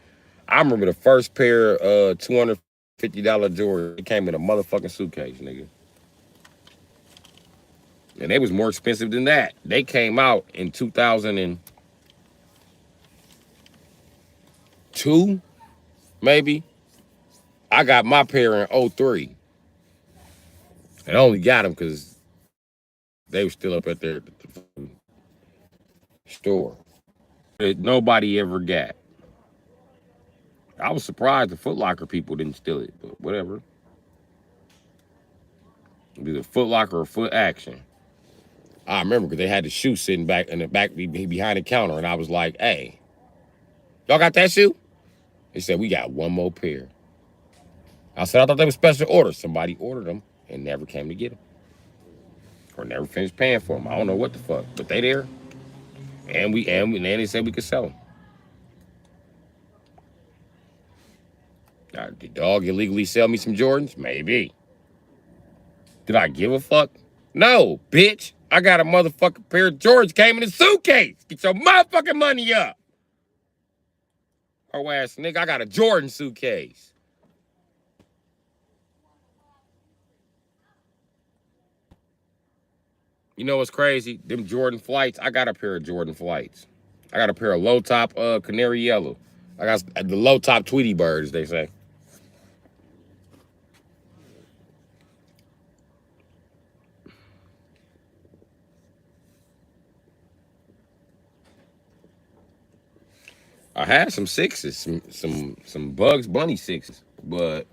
I remember the first pair of $250 Jordans. It came in a motherfucking suitcase, nigga. And they was more expensive than that. They came out in 2002, maybe. I got my pair in 2003. And I only got them because they were still up at their store. That nobody ever got. I was surprised the Foot Locker people didn't steal it, but whatever. Either Foot Locker or Foot Action. I remember because they had the shoe sitting back in the back behind the counter, and I was like, hey, y'all got that shoe? They said, we got one more pair. I said, I thought they were special orders. Somebody ordered them and never came to get them. Or never finished paying for them. I don't know what the fuck, but they there. And then they said we could sell them. Did dog illegally sell me some Jordans? Maybe. Did I give a fuck? No, bitch. I got a motherfucking pair of Jordans came in a suitcase. Get your motherfucking money up. Oh ass nigga, I got a Jordan suitcase. You know what's crazy? Them Jordan flights, I got a pair of Jordan flights. I got a pair of low top canary yellow. I got the low top Tweety birds, they say. I had some sixes, some Bugs Bunny sixes, but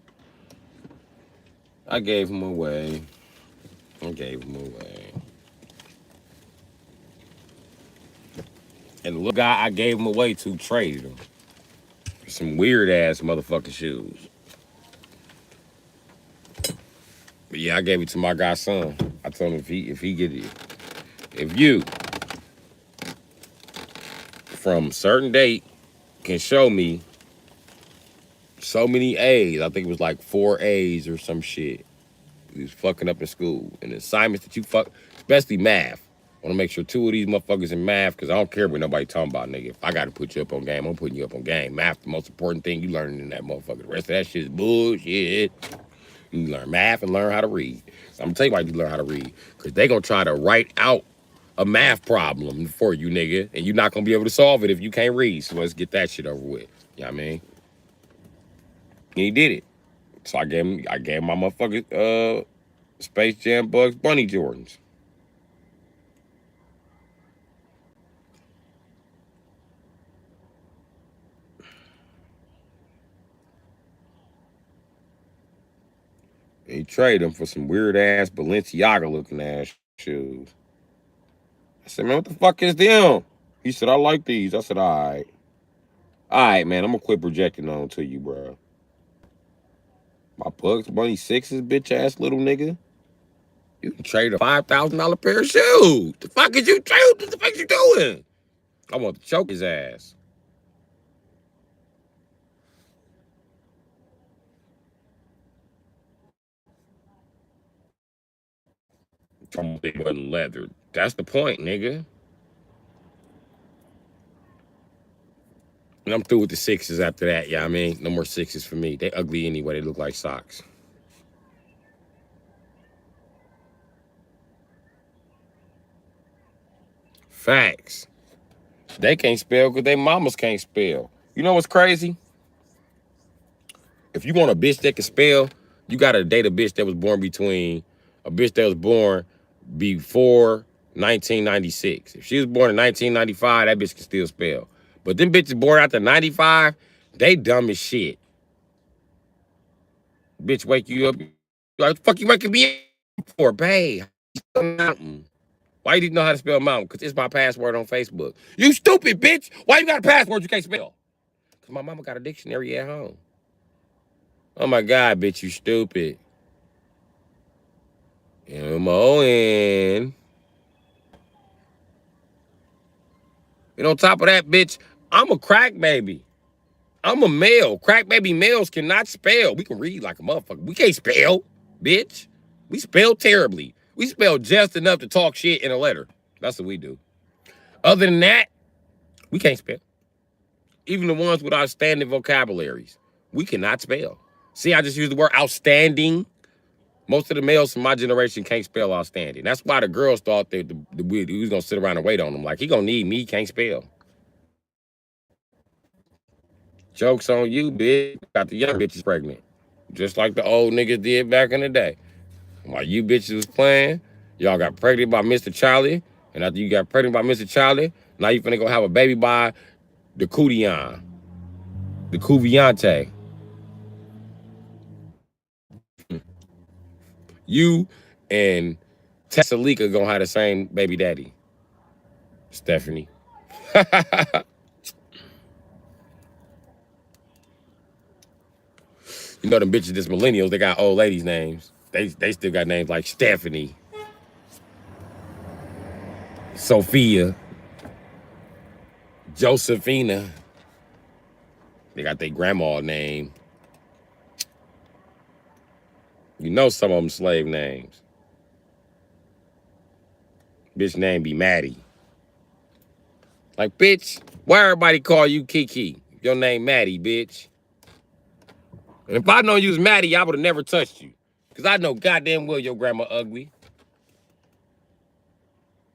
I gave them away. And the little guy I gave them away to traded them for some weird ass motherfucking shoes. But yeah, I gave it to my guy's son. I told him if he get it, if you from certain date can show me so many A's, I think it was like 4 A's or some shit. He was fucking up in school. And the assignments that you fuck, especially math. I want to make sure 2 of these motherfuckers in math, because I don't care what nobody talking about, nigga. If I got to put you up on game, I'm putting you up on game. Math, the most important thing you learning in that motherfucker. The rest of that shit is bullshit. You learn math and learn how to read. So I'm going to tell you why you learn how to read. Because they going to try to write out a math problem for you, nigga, and you're not gonna be able to solve it if you can't read. So let's get that shit over with. You know what I mean? And he did it. So I gave my motherfucking Space Jam Bugs Bunny Jordans. And he traded them for some weird ass Balenciaga looking ass shoes. I said, man, what the fuck is them? He said, I like these. I said, all right. All right, man, I'm gonna quit projecting on to you, bro. My Bugs Bunny sixes, bitch ass little nigga. You can trade a $5,000 pair of shoes. The fuck is you trade? What the fuck you doing? I want to choke his ass. They wasn't leather. That's the point, nigga. And I'm through with the sixes after that. Yeah, I mean, no more sixes for me. They ugly anyway. They look like socks. Facts. They can't spell because they mamas can't spell. You know what's crazy? If you want a bitch that can spell, you gotta date a bitch that was born between a bitch that was born before 1996. If she was born in 1995, that bitch can still spell. But them bitches born after 95, they dumb as shit. Bitch wake you up, like, the fuck you waking me up for, babe? Mountain. Why you didn't know how to spell mountain? Because it's my password on Facebook. You stupid bitch. Why you got a password you can't spell? Because my mama got a dictionary at home. Oh my God, bitch, you stupid. M-O-N. And on top of that, bitch, I'm a crack baby. I'm a male. Crack baby males cannot spell. We can read like a motherfucker. We can't spell, bitch. We spell terribly. We spell just enough to talk shit in a letter. That's what we do. Other than that, we can't spell. Even the ones with outstanding vocabularies, we cannot spell. See, I just used the word outstanding. Most of the males from my generation can't spell outstanding. That's why the girls thought that we was gonna sit around and wait on him. Like, he gonna need me, he can't spell. Joke's on you, bitch. Got the young bitches pregnant. Just like the old niggas did back in the day. While you bitches was playing, y'all got pregnant by Mr. Charlie. And after you got pregnant by Mr. Charlie, now you finna go have a baby by the Cudion. The Cuviante. You and Tessalika gonna have the same baby daddy. Stephanie. You know them bitches, this millennials, they got old ladies' names. They still got names like Stephanie, Sophia, Josephina. They got their grandma name. You know some of them slave names. Bitch name be Maddie. Like, bitch, why everybody call you Kiki? Your name Maddie, bitch. And if I know you was Maddie, I would have never touched you. Because I know goddamn well your grandma ugly.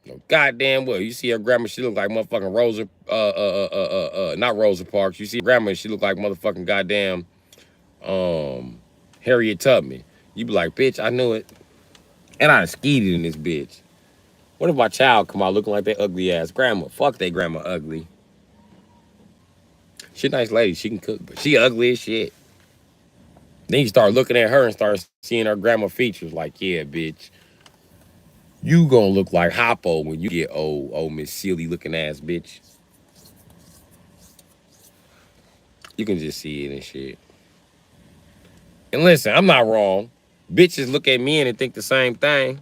No goddamn well. You see her grandma, she look like motherfucking Rosa, not Rosa Parks. You see her grandma, she look like motherfucking goddamn Harriet Tubman. You be like, bitch, I knew it. And I skeeted in this bitch. What if my child come out looking like that ugly ass grandma? Fuck that grandma ugly. She a nice lady, she can cook, but she ugly as shit. Then you start looking at her and start seeing her grandma features like, yeah, bitch. You gonna look like Hoppo when you get old Miss Silly looking ass bitch. You can just see it and shit. And listen, I'm not wrong. Bitches look at men and think the same thing.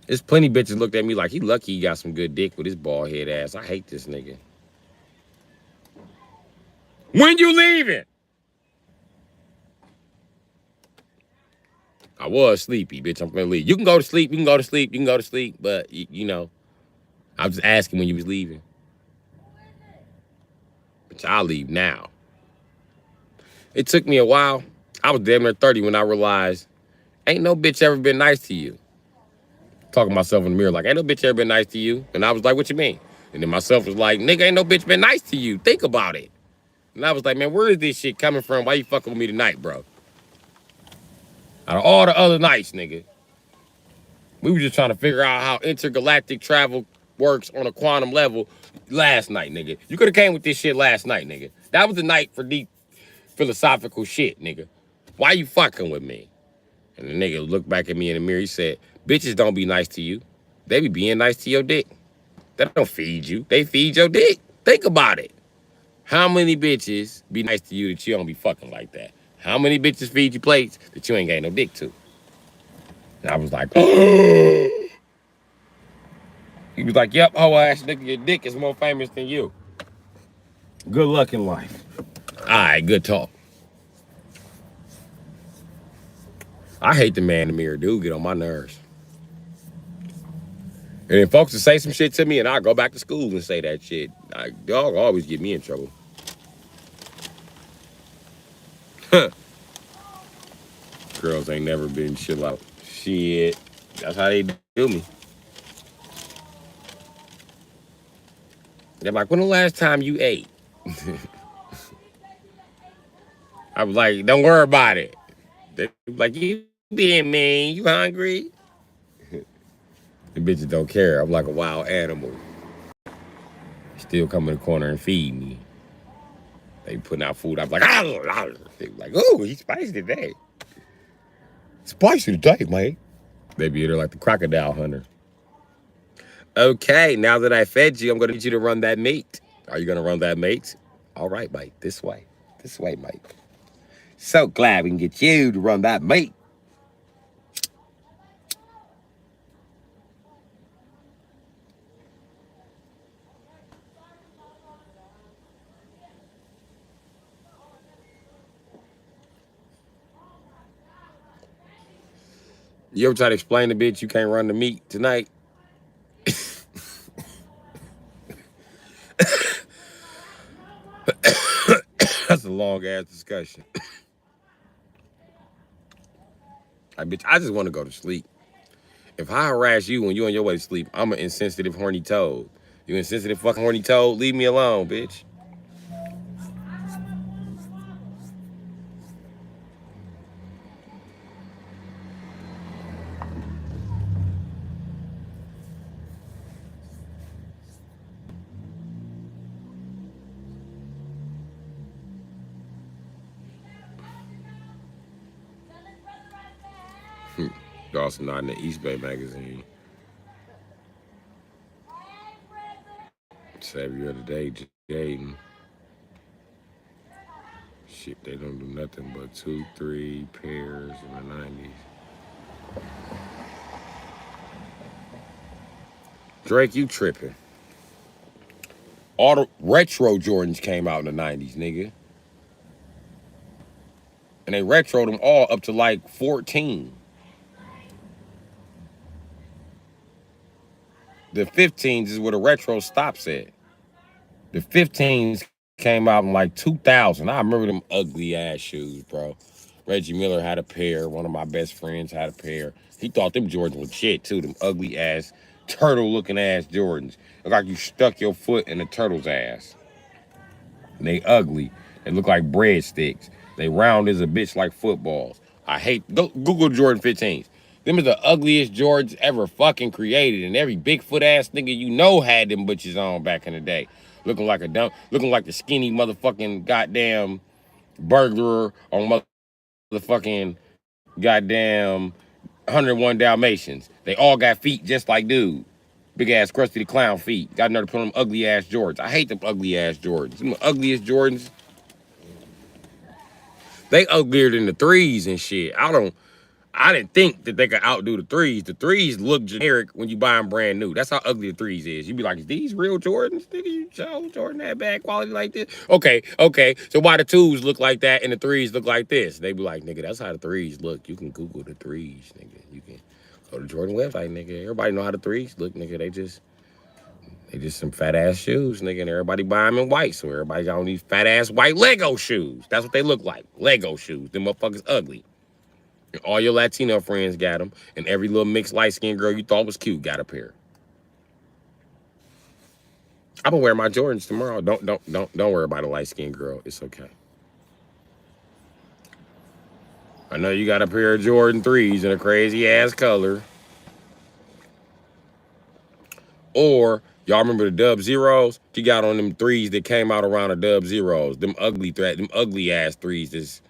There's plenty bitches looked at me like, he lucky he got some good dick with his bald head ass. I hate this nigga. When you leaving? I was sleepy, bitch. I'm gonna leave. You can go to sleep. You can go to sleep. You can go to sleep. But, you know, I was just asking when you was leaving. But I'll leave now. It took me a while. I was damn near 30 when I realized ain't no bitch ever been nice to you. Talking to myself in the mirror like, ain't no bitch ever been nice to you. And I was like, what you mean? And then myself was like, nigga, ain't no bitch been nice to you. Think about it. And I was like, man, where is this shit coming from? Why you fucking with me tonight, bro? Out of all the other nights, nigga. We were just trying to figure out how intergalactic travel works on a quantum level last night, nigga. You could have came with this shit last night, nigga. That was the night for deep philosophical shit, nigga. Why you fucking with me? And the nigga looked back at me in the mirror. He said, bitches don't be nice to you. They be being nice to your dick. They don't feed you. They feed your dick. Think about it. How many bitches be nice to you that you don't be fucking like that? How many bitches feed you plates that you ain't got no dick to? And I was like, he was like, yep, hoe ass nigga, your dick is more famous than you. Good luck in life. All right, good talk. I hate the man in the mirror, dude. Get on my nerves. And then folks will say some shit to me, and I'll go back to school and say that shit. Dog always get me in trouble. Girls ain't never been chill out. Shit. That's how they do me. They're like, when the last time you ate? I was like, don't worry about it. They're like, you being mean, you hungry? The bitches don't care. I'm like a wild animal. Still come in the corner and feed me. They putting out food. I'm like, they like, oh, he's spicy today. Spicy today, mate. They be there like the crocodile hunter. Okay, now that I fed you, I'm gonna need you to run that meat. Are you gonna run that meat? All right, mate. This way. This way, mate. So glad we can get you to run that meat. You ever try to explain to bitch you can't run the meat tonight? That's a long ass discussion. Bitch, I just want to go to sleep. If I harass you when you on your way to sleep, I'm an insensitive, horny toad. You insensitive, fucking horny toad? Leave me alone, bitch. Dawson not in the East Bay magazine. Savior of the day, Jaden. Shit, they don't do nothing but 2-3 pairs in the 90s. Drake, you tripping. All the retro Jordans came out in the 90s, nigga. And they retroed them all up to like 14. The 15s is where the retro stops at. The 15s came out in like 2000. I remember them ugly ass shoes, bro. Reggie Miller had a pair. One of my best friends had a pair. He thought them Jordans were shit too. Them ugly ass, turtle looking ass Jordans. Look like you stuck your foot in a turtle's ass. And they ugly. They look like breadsticks. They round as a bitch like footballs. I hate, go Google Jordan 15s. Them is the ugliest Jordans ever fucking created. And every Bigfoot ass nigga you know had them bitches on back in the day. Looking like the skinny motherfucking goddamn burglar on motherfucking goddamn 101 Dalmatians. They all got feet just like dude. Big ass Krusty the Clown feet. Got another put on them ugly ass Jordans. I hate them ugly ass Jordans. Them ugliest Jordans. They uglier than the threes and shit. I didn't think that they could outdo the threes. The threes look generic when you buy them brand new. That's how ugly the threes is. You be like, is these real Jordans? Nigga, you show Jordan that bad quality like this? Okay. So why the twos look like that and the threes look like this? They be like, nigga, that's how the threes look. You can Google the threes, nigga. You can go to the Jordan website, nigga. Everybody know how the threes look, nigga. They just some fat ass shoes, nigga, and everybody buy them in white. So everybody got on these fat ass white Lego shoes. That's what they look like. Lego shoes. Them motherfuckers ugly. All your Latino friends got them, and every little mixed light skinned girl you thought was cute got a pair. I'm gonna wear my Jordans tomorrow. Don't worry about a light skinned girl. It's okay. I know you got a pair of Jordan 3s in a crazy ass color. Or y'all remember the Dub Zeros? She got on them 3s that came out around the Dub Zeros. Them ugly ass 3s.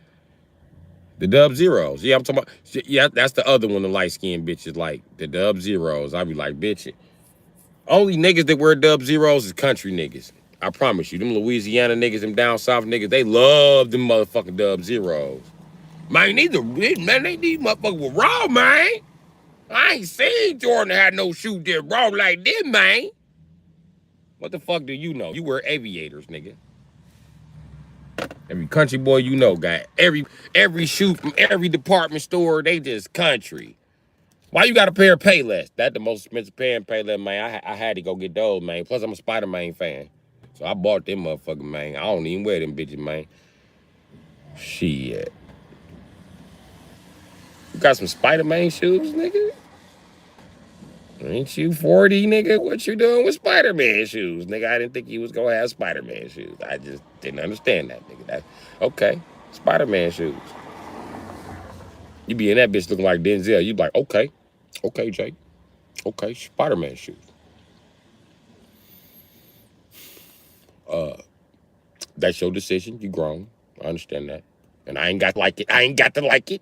The Dub Zeros. Yeah, I'm talking about. Yeah, that's the other one. The light skinned bitches like the Dub Zeros. I be like, bitch. Only niggas that wear Dub Zeros is country niggas. I promise you. Them Louisiana niggas, them down south niggas, they love them motherfucking Dub Zeros. Man, these motherfuckers were raw, man. I ain't seen Jordan had no shoe that raw like this, man. What the fuck do you know? You wear aviators, nigga. Every country boy you know got every shoe from every department store. They just country. Why you got a pair of Payless? That the most expensive pair of Payless, man. I had to go get those, man. Plus I'm a Spider-Man fan, so I bought them motherfucking, man. I don't even wear them bitches, man. Shit. You got some Spider-Man shoes, nigga? Ain't you 40, nigga? What you doing with Spider-Man shoes? Nigga, I didn't think you was gonna have Spider-Man shoes. I just didn't understand that, nigga. Okay, Spider-Man shoes. You be in that bitch looking like Denzel. You be like, okay, Jay. Okay, Spider-Man shoes. That's your decision. You grown. I understand that. And I ain't got to like it. I ain't got to like it.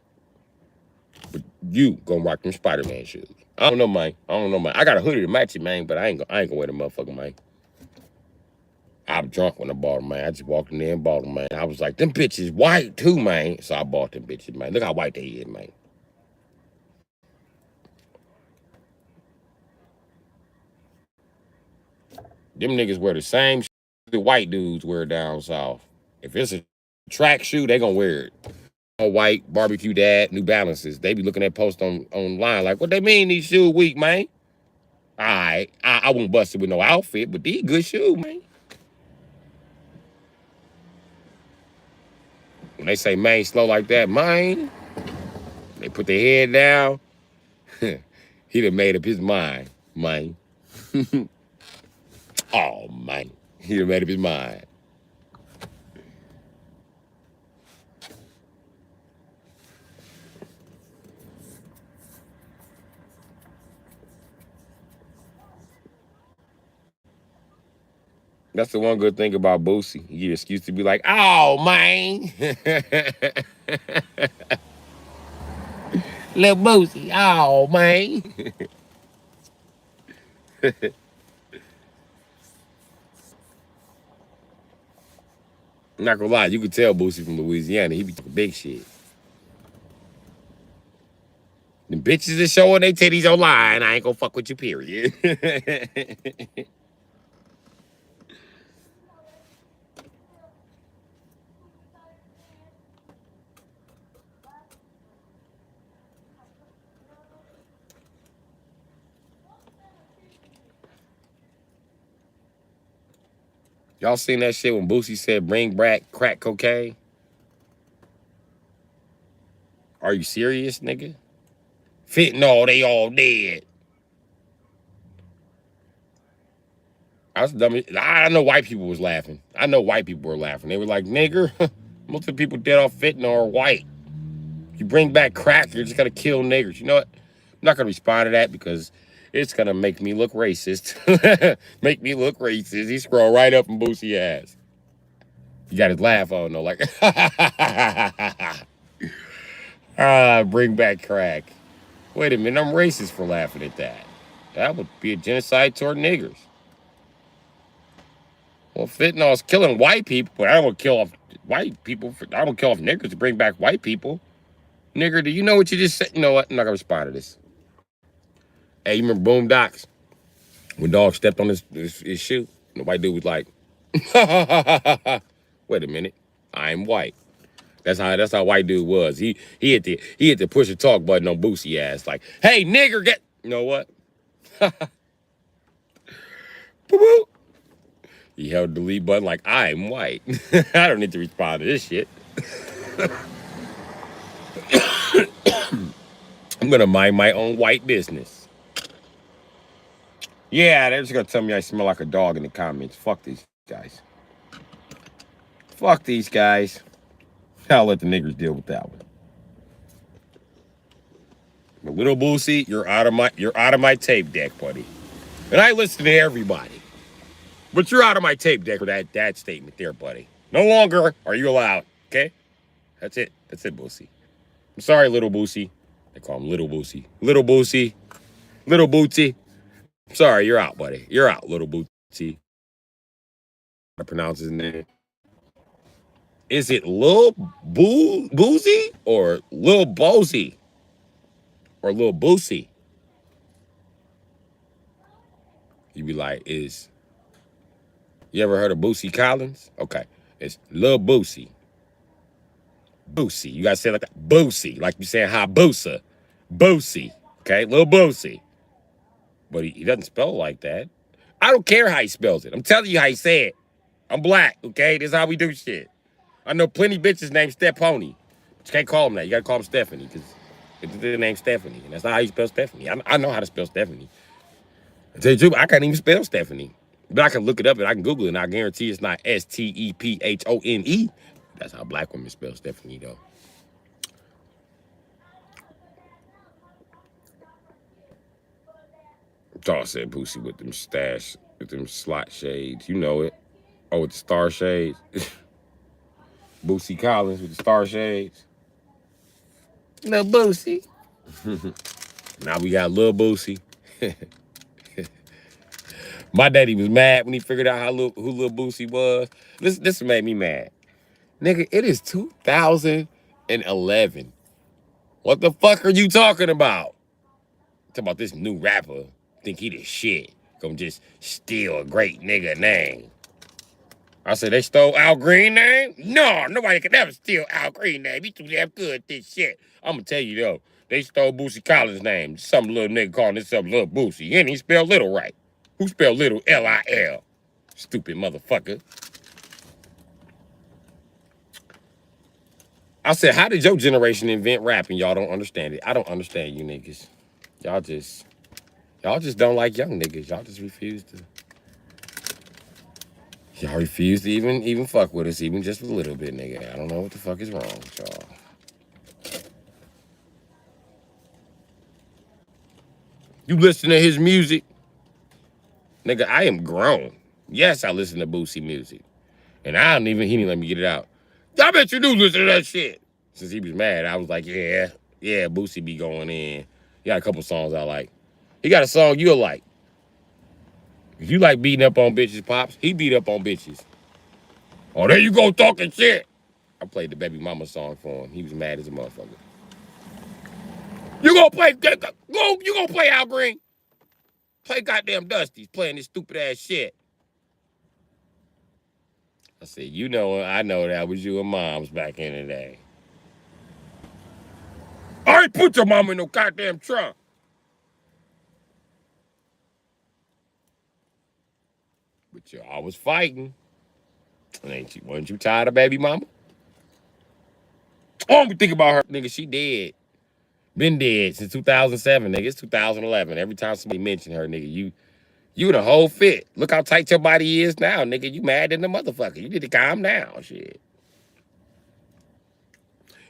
But you gonna rock them Spider-Man shoes. I don't know, man. I got a hoodie to match it, man, but I ain't gonna wear the motherfucker, man. I'm drunk when I bought them, man. I just walked in there and bought them, man. I was like, them bitches white too, man. So I bought them bitches, man. Look how white they is, man. Them niggas wear the same shit the white dudes wear down south. If it's a track shoe, they gonna wear it. All white, barbecue dad, New Balances. They be looking at posts online like, what they mean these shoes weak, man? All right, I won't bust it with no outfit, but these good shoes, man. When they say man slow like that, man, they put their head down. He done made up his mind, man. Oh, man. He done made up his mind. That's the one good thing about Boosie. You get an excuse to be like, oh, man. Little Boosie, oh, man. I'm not gonna lie, you can tell Boosie from Louisiana. He be talking big shit. Them bitches is showing they titties online. I ain't gonna fuck with you, period. Y'all seen that shit when Boosie said bring back crack cocaine? Are you serious, nigga? Fentanyl, they all dead. I was dumb. I know white people was laughing. I know white people were laughing. They were like, nigger, most of the people dead off fentanyl are white. You bring back crack, you're just gonna kill niggers. You know what? I'm not gonna respond to that because it's gonna make me look racist. Make me look racist. He scrolled right up in Boosie ass. You got his laugh on though, like bring back crack. Wait a minute, I'm racist for laughing at that. That would be a genocide toward niggers. Well, fentanyl's killing white people, but I don't want to kill off white people. I don't kill off niggers to bring back white people. Nigger, do you know what you just said? You know what? I'm not gonna respond to this. Hey, you remember Boondocks? When dog stepped on his shoe, and the white dude was like, "Wait a minute, I'm white." That's how white dude was. He hit the push the talk button on Boosie ass. Like, "Hey, nigger, get." You know what? Boop. He held the delete button like I'm white. I don't need to respond to this shit. I'm gonna mind my own white business. Yeah, they're just gonna tell me I smell like a dog in the comments. Fuck these guys. Fuck these guys. I'll let the niggers deal with that one. But little Boosie, you're out of my tape deck, buddy. And I listen to everybody. But you're out of my tape deck for that statement there, buddy. No longer are you allowed. Okay? That's it. That's it, Boosie. I'm sorry, little Boosie. They call him Little Boosie. Little Boosie. Little Bootsy. Sorry, you're out, buddy. You're out, little Bootsy. I pronounce his name. Is it Lil Boozy or Lil Bozy or Lil Boosie? You be like, you ever heard of Boosie Collins? Okay, it's Lil Boosie. Boosie. You gotta say it like that. Boosie, like you saying Habusa. Boosie. Okay, Lil Boosie. But he doesn't spell it like that. I don't care how he spells it. I'm telling you how he say it. I'm black. Okay, this is how we do shit. I know plenty bitches named Stephanie. But you can't call them that. You gotta call them Stephanie because it's their name Stephanie, and that's not how you spell Stephanie. I know how to spell Stephanie. I tell you the truth, I can't even spell Stephanie, but I can look it up and I can Google it, and I guarantee it's not Stephone. That's how black women spell Stephanie, though. Dawg said Boosie with them slot shades. You know it. Oh, with the star shades. Boosie Collins with the star shades. Lil Boosie. Now we got Lil Boosie. My daddy was mad when he figured out who Lil Boosie was. This made me mad. Nigga, it is 2011. What the fuck are you talking about? Talking about this new rapper. Think he the shit. Gonna just steal a great nigga name. I said, they stole Al Green name? No, nobody can ever steal Al Green name. He too damn good at this shit. I'm gonna tell you though, they stole Boosie Collins' name. Some little nigga calling himself Little Boosie. He ain't even spell little right. Who spelled little Lil? Stupid motherfucker. I said, how did your generation invent rap and y'all don't understand it? I don't understand you niggas. Y'all just don't like young niggas. Y'all just refuse to. Y'all refuse to even fuck with us, even just a little bit, nigga. I don't know what the fuck is wrong with y'all. You listen to his music? Nigga, I am grown. Yes, I listen to Boosie music. And he didn't let me get it out. I bet you do listen to that shit. Since he was mad, I was like, yeah, Boosie be going in. He got a couple songs I like. He got a song you'll like. If you like beating up on bitches, Pops, he beat up on bitches. Oh, there you go talking shit. I played the Baby Mama song for him. He was mad as a motherfucker. You gonna play Al Green? Play goddamn Dusty's playing this stupid ass shit. I said, I know that was you and Mom's back in the day. I ain't put your mama in no goddamn trunk. But you always fighting. And wasn't you tired of Baby Mama? Oh, we think about her. Nigga, she dead. Been dead since 2007, nigga. It's 2011. Every time somebody mention her, nigga, you the whole fit. Look how tight your body is now, nigga. You mad than the motherfucker. You need to calm down, shit.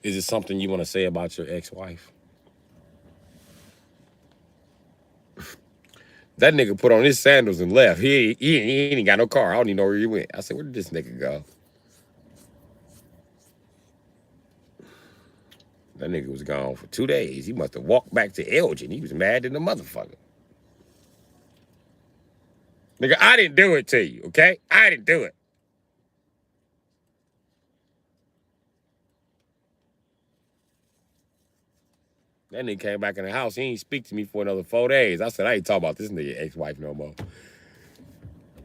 Is it something you want to say about your ex-wife? That nigga put on his sandals and left. He ain't got no car. I don't even know where he went. I said, where did this nigga go? That nigga was gone for 2 days. He must have walked back to Elgin. He was mad than the motherfucker. Nigga, I didn't do it to you, okay? I didn't do it. That nigga came back in the house. He ain't speak to me for another 4 days. I said, I ain't talking about this nigga ex-wife no more.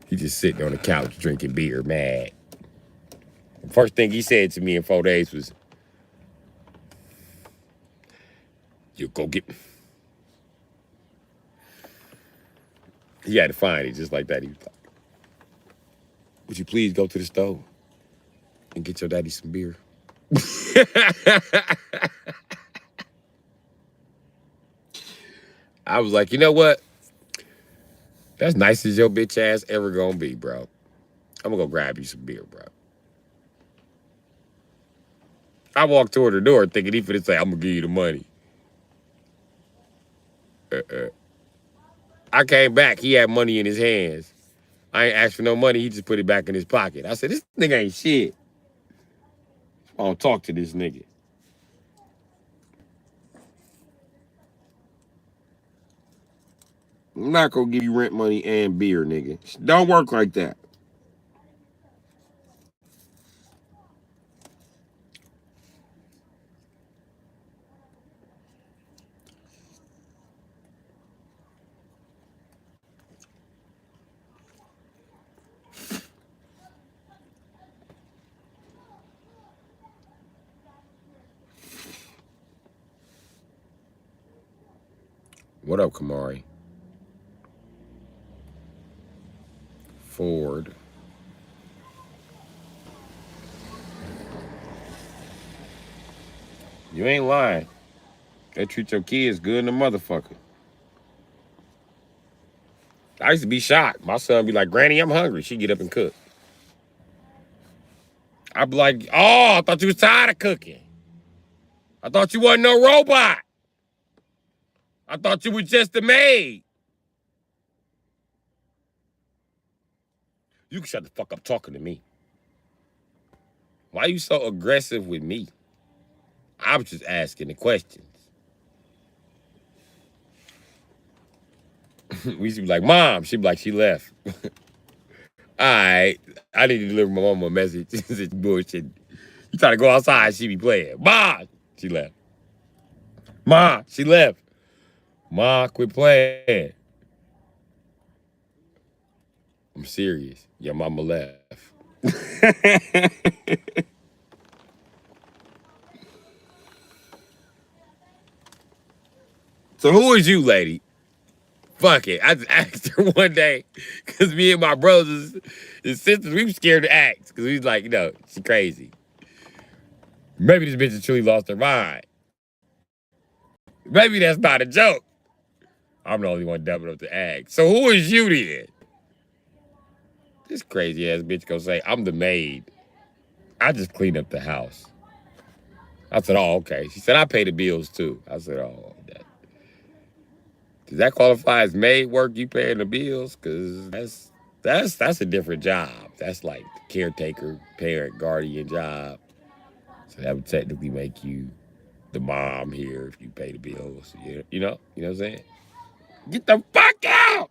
He just sitting on the couch drinking beer, mad. The first thing he said to me in 4 days was, you go get... He had to find it just like that. He was like, would you please go to the stove and get your daddy some beer? I was like, you know what? That's nice as your bitch ass ever gonna be, bro. I'm gonna go grab you some beer, bro. I walked toward the door thinking he finna say, I'm gonna give you the money. I came back, he had money in his hands. I ain't asked for no money, he just put it back in his pocket. I said, this nigga ain't shit. I don't talk to this nigga. I'm not gonna give you rent money and beer, nigga. Don't work like that. What up, Kamari? Ford. You ain't lying. They treat your kids good in the motherfucker. I used to be shocked. My son be like, Granny, I'm hungry. She get up and cook. I'd be like, oh, I thought you was tired of cooking. I thought you wasn't no robot. I thought you was just a maid. You can shut the fuck up talking to me. Why you so aggressive with me? I was just asking the questions. We used to be like, Mom. She'd be like, she left. All right. I need to deliver my mama a message. This bullshit. You try to go outside, she be playing. Ma, she left. Ma, she left. Ma, quit playing. I'm serious. Your mama left. So who is you, lady? Fuck it. I just asked her one day because me and my brothers and sisters, we were scared to ask because we was like, you know, she crazy. Maybe this bitch has truly lost her mind. Maybe that's not a joke. I'm the only one dumb enough to ask. So who is you then? This crazy ass bitch gonna say, I'm the maid. I just clean up the house. I said, oh, okay. She said, I pay the bills too. I said, oh, does that qualify as maid work? You paying the bills? Cause that's a different job. That's like the caretaker, parent, guardian job. So that would technically make you the mom here if you pay the bills. You know what I'm saying? Get the fuck out!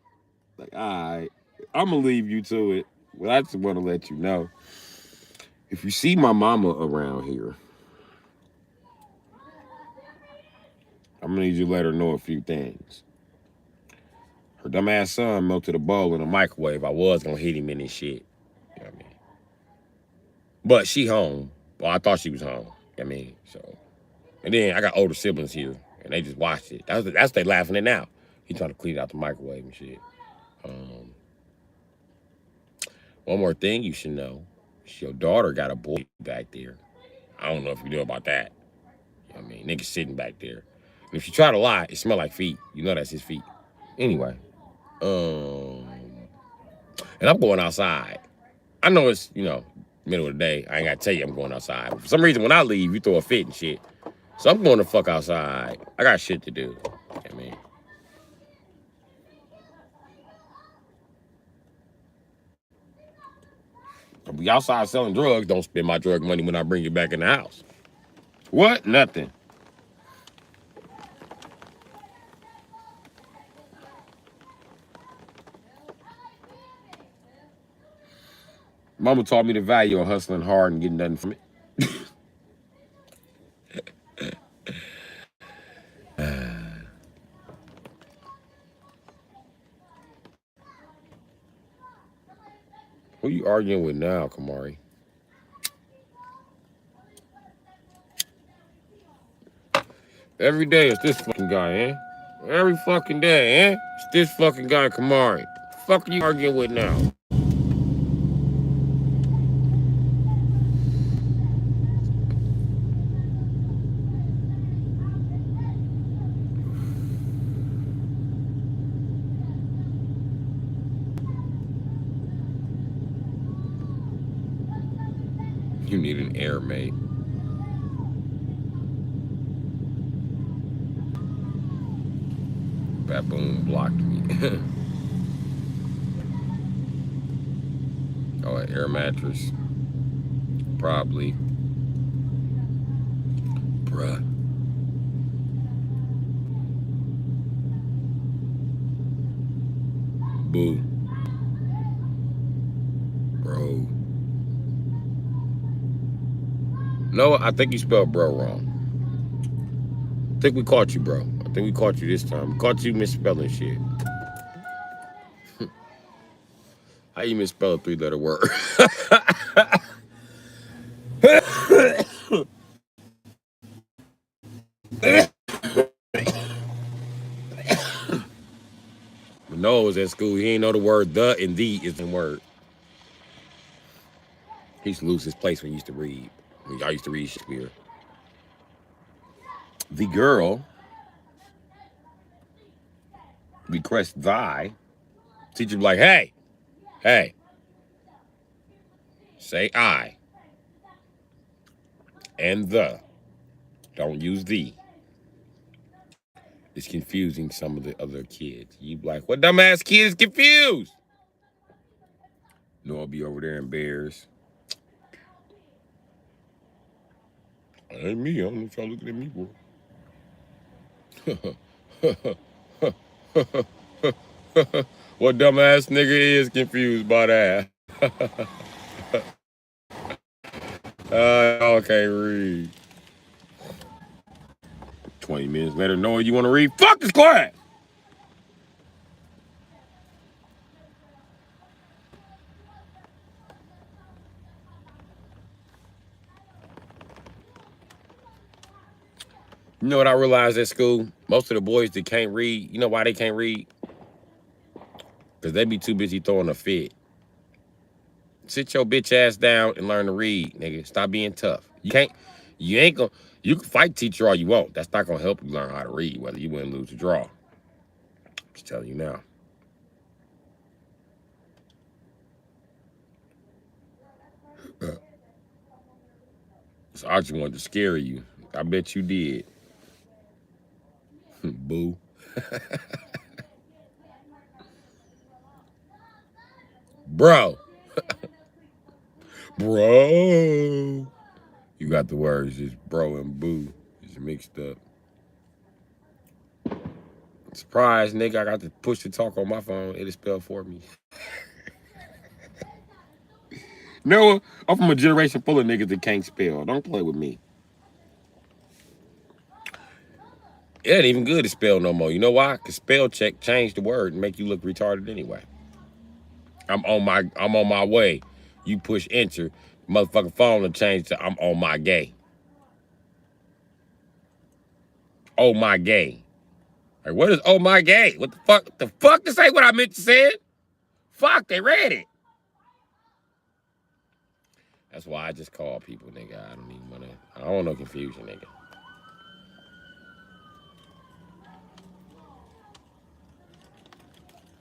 Like, all right, I'm gonna leave you to it. Well, I just want to let you know. If you see my mama around here, I'm gonna need you to let her know a few things. Her dumbass son melted a bowl in a microwave. I was gonna hit him in his shit. You know what I mean? But she home. Well, I thought she was home. You know what I mean? So, and then I got older siblings here, and they just watched it. That's they laughing at now. He trying to clean out the microwave and shit. One more thing you should know. Your daughter got a boy back there. I don't know if you know about that. You know what I mean? Nigga sitting back there. And if she try to lie, it smell like feet. You know that's his feet. Anyway. And I'm going outside. I know it's, middle of the day. I ain't got to tell you I'm going outside. But for some reason, when I leave, you throw a fit and shit. So I'm going the fuck outside. I got shit to do. You know what I mean? I'll be outside selling drugs. Don't spend my drug money when I bring it back in the house. What? Nothing. Mama taught me the value of hustling hard and getting nothing from it. Who you arguing with now, Kamari? Every day it's this fucking guy, eh? Every fucking day, eh? It's this fucking guy, Kamari. Fuck are you arguing with now? You need an air mate. Baboon blocked me. Oh, an air mattress. Probably. Bruh. Boo. Bro. No, I think you spelled bro wrong. I think we caught you, bro. I think we caught you this time. We caught you misspelling shit. How you misspell a 3-letter word? Noah was at school. He ain't know the word the and the is the word. He used to lose his place when he used to read. When I used to read Shakespeare. The girl requests thy. Teacher be like, hey, hey, say I and the. Don't use thee. It's confusing some of the other kids. You be like, what dumbass kid is confused? Noah be over there in Bears. That ain't me. I don't know if y'all looking at me, bro. What dumbass nigga is confused by that? Y'all can't read. 20 minutes later, Noah, you want to read? Fuck this class! You know what I realized at school? Most of the boys that can't read, you know why they can't read? Because they be too busy throwing a fit. Sit your bitch ass down and learn to read, nigga. Stop being tough. You ain't gonna, you can fight teacher all you want. That's not gonna help you learn how to read, whether you win, lose, or draw. I'm just telling you now. So I just wanted to scare you. I bet you did. Boo. Bro. Bro. You got the words, just bro and boo. It's mixed up. Surprise, nigga, I got to push to talk on my phone. It'll spell for me. No, I'm from a generation full of niggas that can't spell. Don't play with me. It ain't even good to spell no more. You know why? Because spell check changed the word and make you look retarded anyway. I'm on my way. You push enter, motherfucking phone will change to I'm on my gay. Oh my gay. Like, what is oh my gay? What the fuck? The fuck? This ain't what I meant to say. Fuck, they read it. That's why I just call people, nigga. I don't want no confusion, nigga.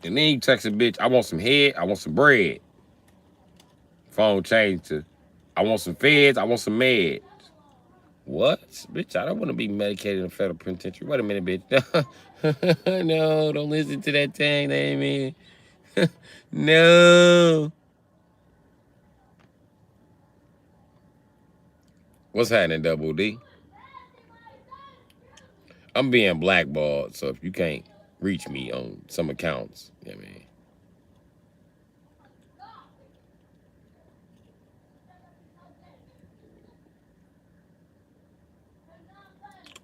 And then you text a bitch, I want some head, I want some bread. Phone changed to, I want some feds, I want some meds. What? Bitch, I don't want to be medicated in a federal penitentiary. Wait a minute, bitch. No, don't listen to that thing, that ain't me. No. What's happening, Double D? I'm being blackballed, so if you can't reach me on some accounts, I mean.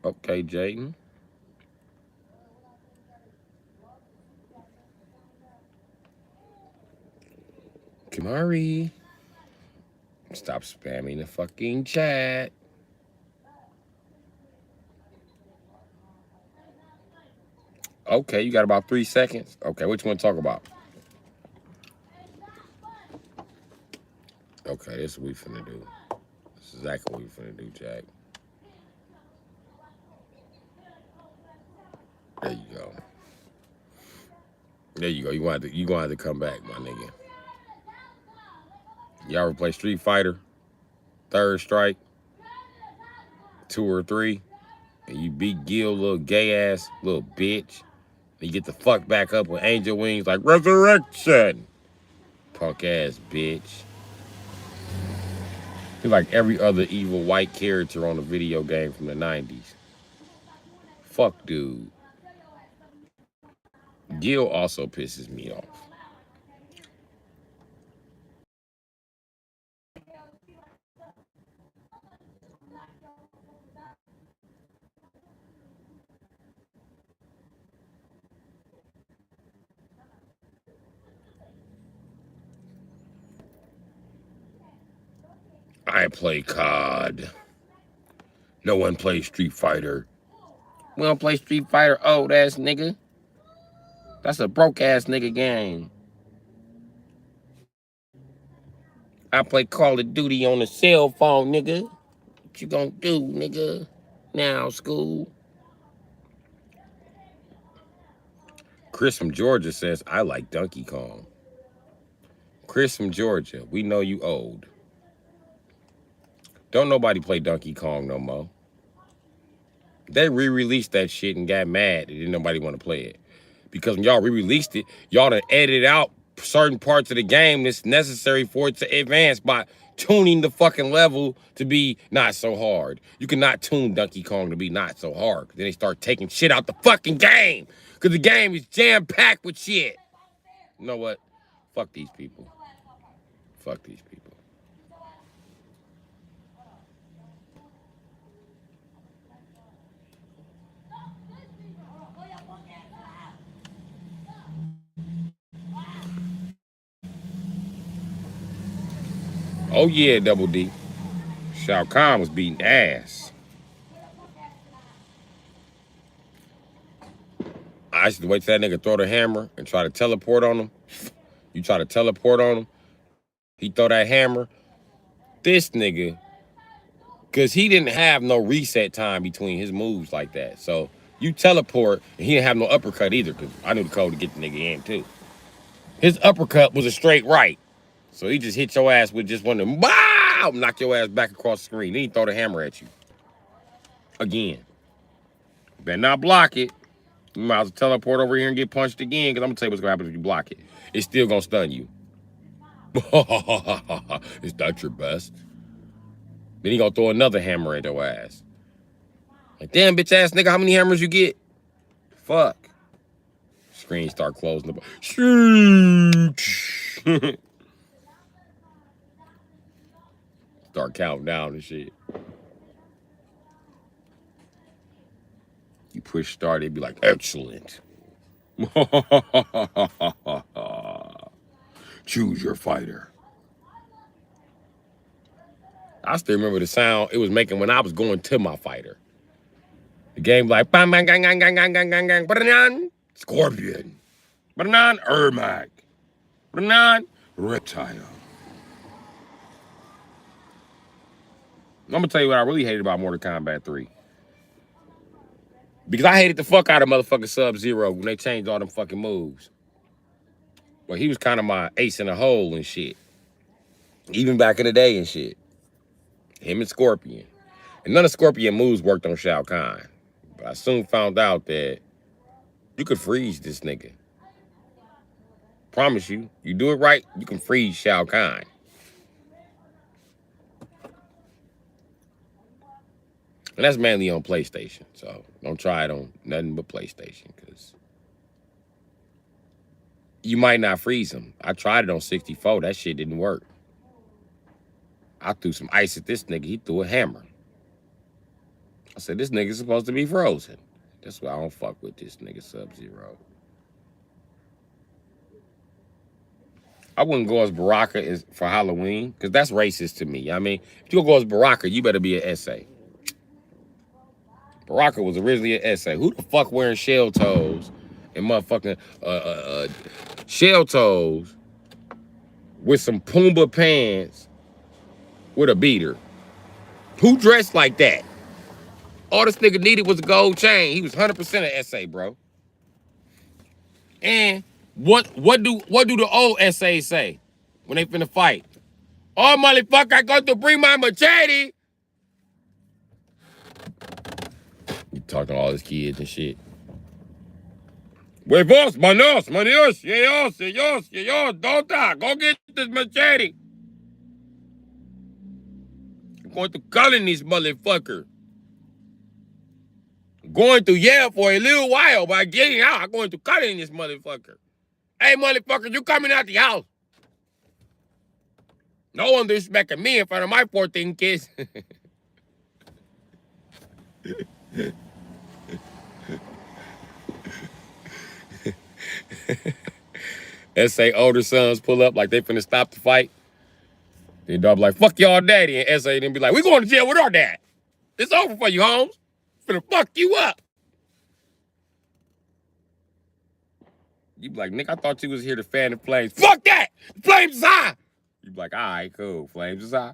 Okay, Jayden. Kamari. Stop spamming the fucking chat. Okay, you got about 3 seconds. Okay, what you want to talk about? Okay, this is what we finna do. This is exactly what we finna do, Jack. There you go. There you go. You gonna have to come back, my nigga. Y'all ever play Street Fighter? third strike, 2 or 3, and you beat Gil, little gay ass, little bitch. And you get the fuck back up with angel wings like resurrection. Punk ass bitch. He's like every other evil white character on a video game from the 90s. Fuck dude. Gil also pisses me off. I play COD. No one plays Street Fighter. We don't play Street Fighter, old ass nigga. That's a broke ass nigga game. I play Call of Duty on the cell phone, nigga. What you gonna do, nigga? Now, school. Chris from Georgia says, I like Donkey Kong. Chris from Georgia, we know you old. Don't nobody play Donkey Kong no more. They re-released that shit and got mad. Didn't nobody want to play it. Because when y'all re-released it, y'all done edited out certain parts of the game that's necessary for it to advance by tuning the fucking level to be not so hard. You cannot tune Donkey Kong to be not so hard. Then they start taking shit out the fucking game. Because the game is jam-packed with shit. You know what? Fuck these people. Fuck these people. Oh yeah, Double D. Shao Kahn was beating ass. I used to wait till that nigga throw the hammer and try to teleport on him. You try to teleport on him, he throw that hammer. This nigga, because he didn't have no reset time between his moves like that. So you teleport, and he didn't have no uppercut either, because I knew the code to get the nigga in too. His uppercut was a straight right. So he just hit your ass with just one of them, wow, knock your ass back across the screen. Then he throw the hammer at you. Again. Better not block it. You might as well teleport over here and get punched again, because I'm going to tell you what's going to happen if you block it. It's still going to stun you. Is that your best? Then he going to throw another hammer at your ass. Like, damn, bitch ass nigga, how many hammers you get? Fuck. Screen start closing up. Start counting down and shit. You push start, it'd be like, excellent. Choose your fighter. I still remember the sound it was making when I was going to my fighter. The game like, bang, bang, gang, gang, gang, gang, gang, gang, gang, bananan, Scorpion, bananan, Ermac, bananan, Reptile. I'm gonna tell you what I really hated about Mortal Kombat 3. Because I hated the fuck out of motherfucking Sub-Zero when they changed all them fucking moves. Well, he was kind of my ace in the hole and shit. Even back in the day and shit. Him and Scorpion. And none of Scorpion moves worked on Shao Kahn. But I soon found out that you could freeze this nigga. Promise you, you do it right, you can freeze Shao Kahn. And that's mainly on PlayStation. So don't try it on nothing but PlayStation, because you might not freeze him. I tried it on 64. That shit didn't work. I threw some ice at this nigga. He threw a hammer. I said, this nigga's supposed to be frozen. That's why I don't fuck with this nigga Sub-Zero. I wouldn't go as Baraka for Halloween, because that's racist to me. I mean, if you go as Baraka, you better be an SA. Baraka was originally an SA. Who the fuck wearing shell toes and motherfucking shell toes with some Pumbaa pants with a beater? Who dressed like that? All this nigga needed was a gold chain. He was 100% an SA, bro. And what do the old SAs say when they finna fight? Oh, motherfucker, I got to bring my machete. You talking to all his kids and shit. Huevos, manos, manos, yeyos, Dota, go get this machete. I'm going to cut in this motherfucker. I'm going to yell for a little while, but getting out, I'm going to cut in this motherfucker. Hey, motherfucker, you coming out the house. No one disrespecting me in front of my 14 kids. Let's say older sons pull up like they finna stop the fight. Then dog be like, fuck y'all daddy. And S.A. then be like, we going to jail with our dad. It's over for you, Holmes. Finna fuck you up. You be like, Nick, I thought you was here to fan the flames. Fuck that! The flames is high! You be like, all right, cool. Flames is high.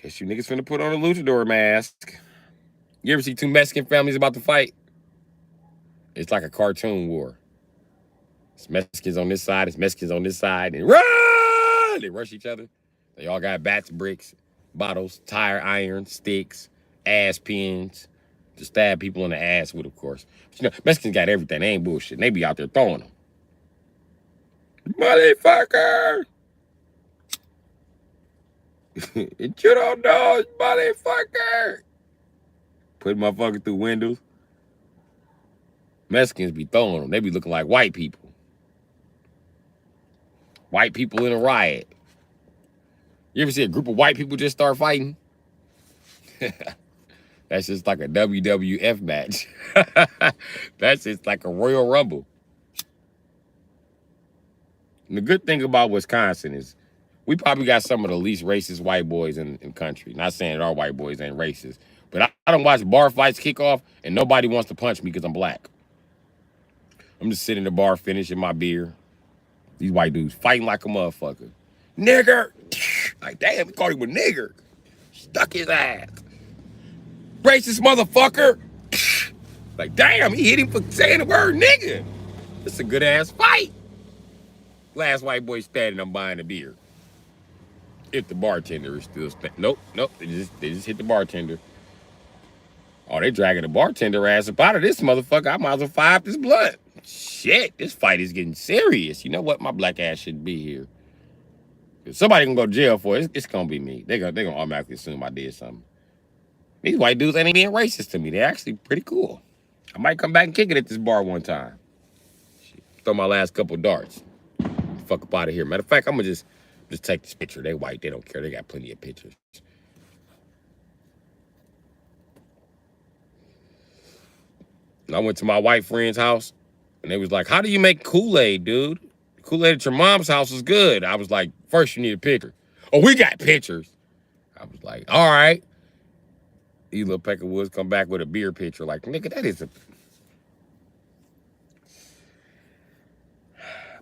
Guess you niggas finna put on a luchador mask. You ever see two Mexican families about to fight? It's like a cartoon war. It's Mexicans on this side, it's Mexicans on this side, and run! They rush each other. They all got bats, bricks, bottles, tire iron, sticks, ass pins to stab people in the ass with, of course. But, you know, Mexicans got everything. They ain't bullshit. They be out there throwing them. Motherfucker! You don't know, motherfucker! Put motherfuckers through windows. Mexicans be throwing them. They be looking like white people. White people in a riot. You ever see a group of white people just start fighting? That's just like a WWF match. That's just like a Royal Rumble. And the good thing about Wisconsin is we probably got some of the least racist white boys in the country. Not saying that our white boys ain't racist, but I don't watch bar fights kick off and nobody wants to punch me because I'm black. I'm just sitting in the bar finishing my beer. These white dudes fighting like a motherfucker. Nigger! Like, damn, he called him a nigger. Stuck his ass. Racist motherfucker! Like, damn, he hit him for saying the word nigger. It's a good ass fight. Last white boy standing, I'm buying a beer. If the bartender is still standing. Nope, they just hit the bartender. Oh, they dragging the bartender ass up out of this motherfucker. I might as well fire up this blood. Shit, this fight is getting serious. You know what? My black ass shouldn't be here. If somebody gonna go to jail for it, it's gonna be me. They gonna automatically assume I did something. These white dudes ain't being racist to me. They're actually pretty cool. I might come back and kick it at this bar one time. Shit. Throw my last couple darts. Fuck up out of here. Matter of fact, I'm gonna just take this picture. They white, they don't care. They got plenty of pictures. And I went to my white friend's house, and they was like, how do you make Kool-Aid, dude? Kool-Aid at your mom's house is good. I was like, first you need a picture. Oh, we got pictures. I was like, all right. These little peck of woods come back with a beer picture. Like, nigga, that is a...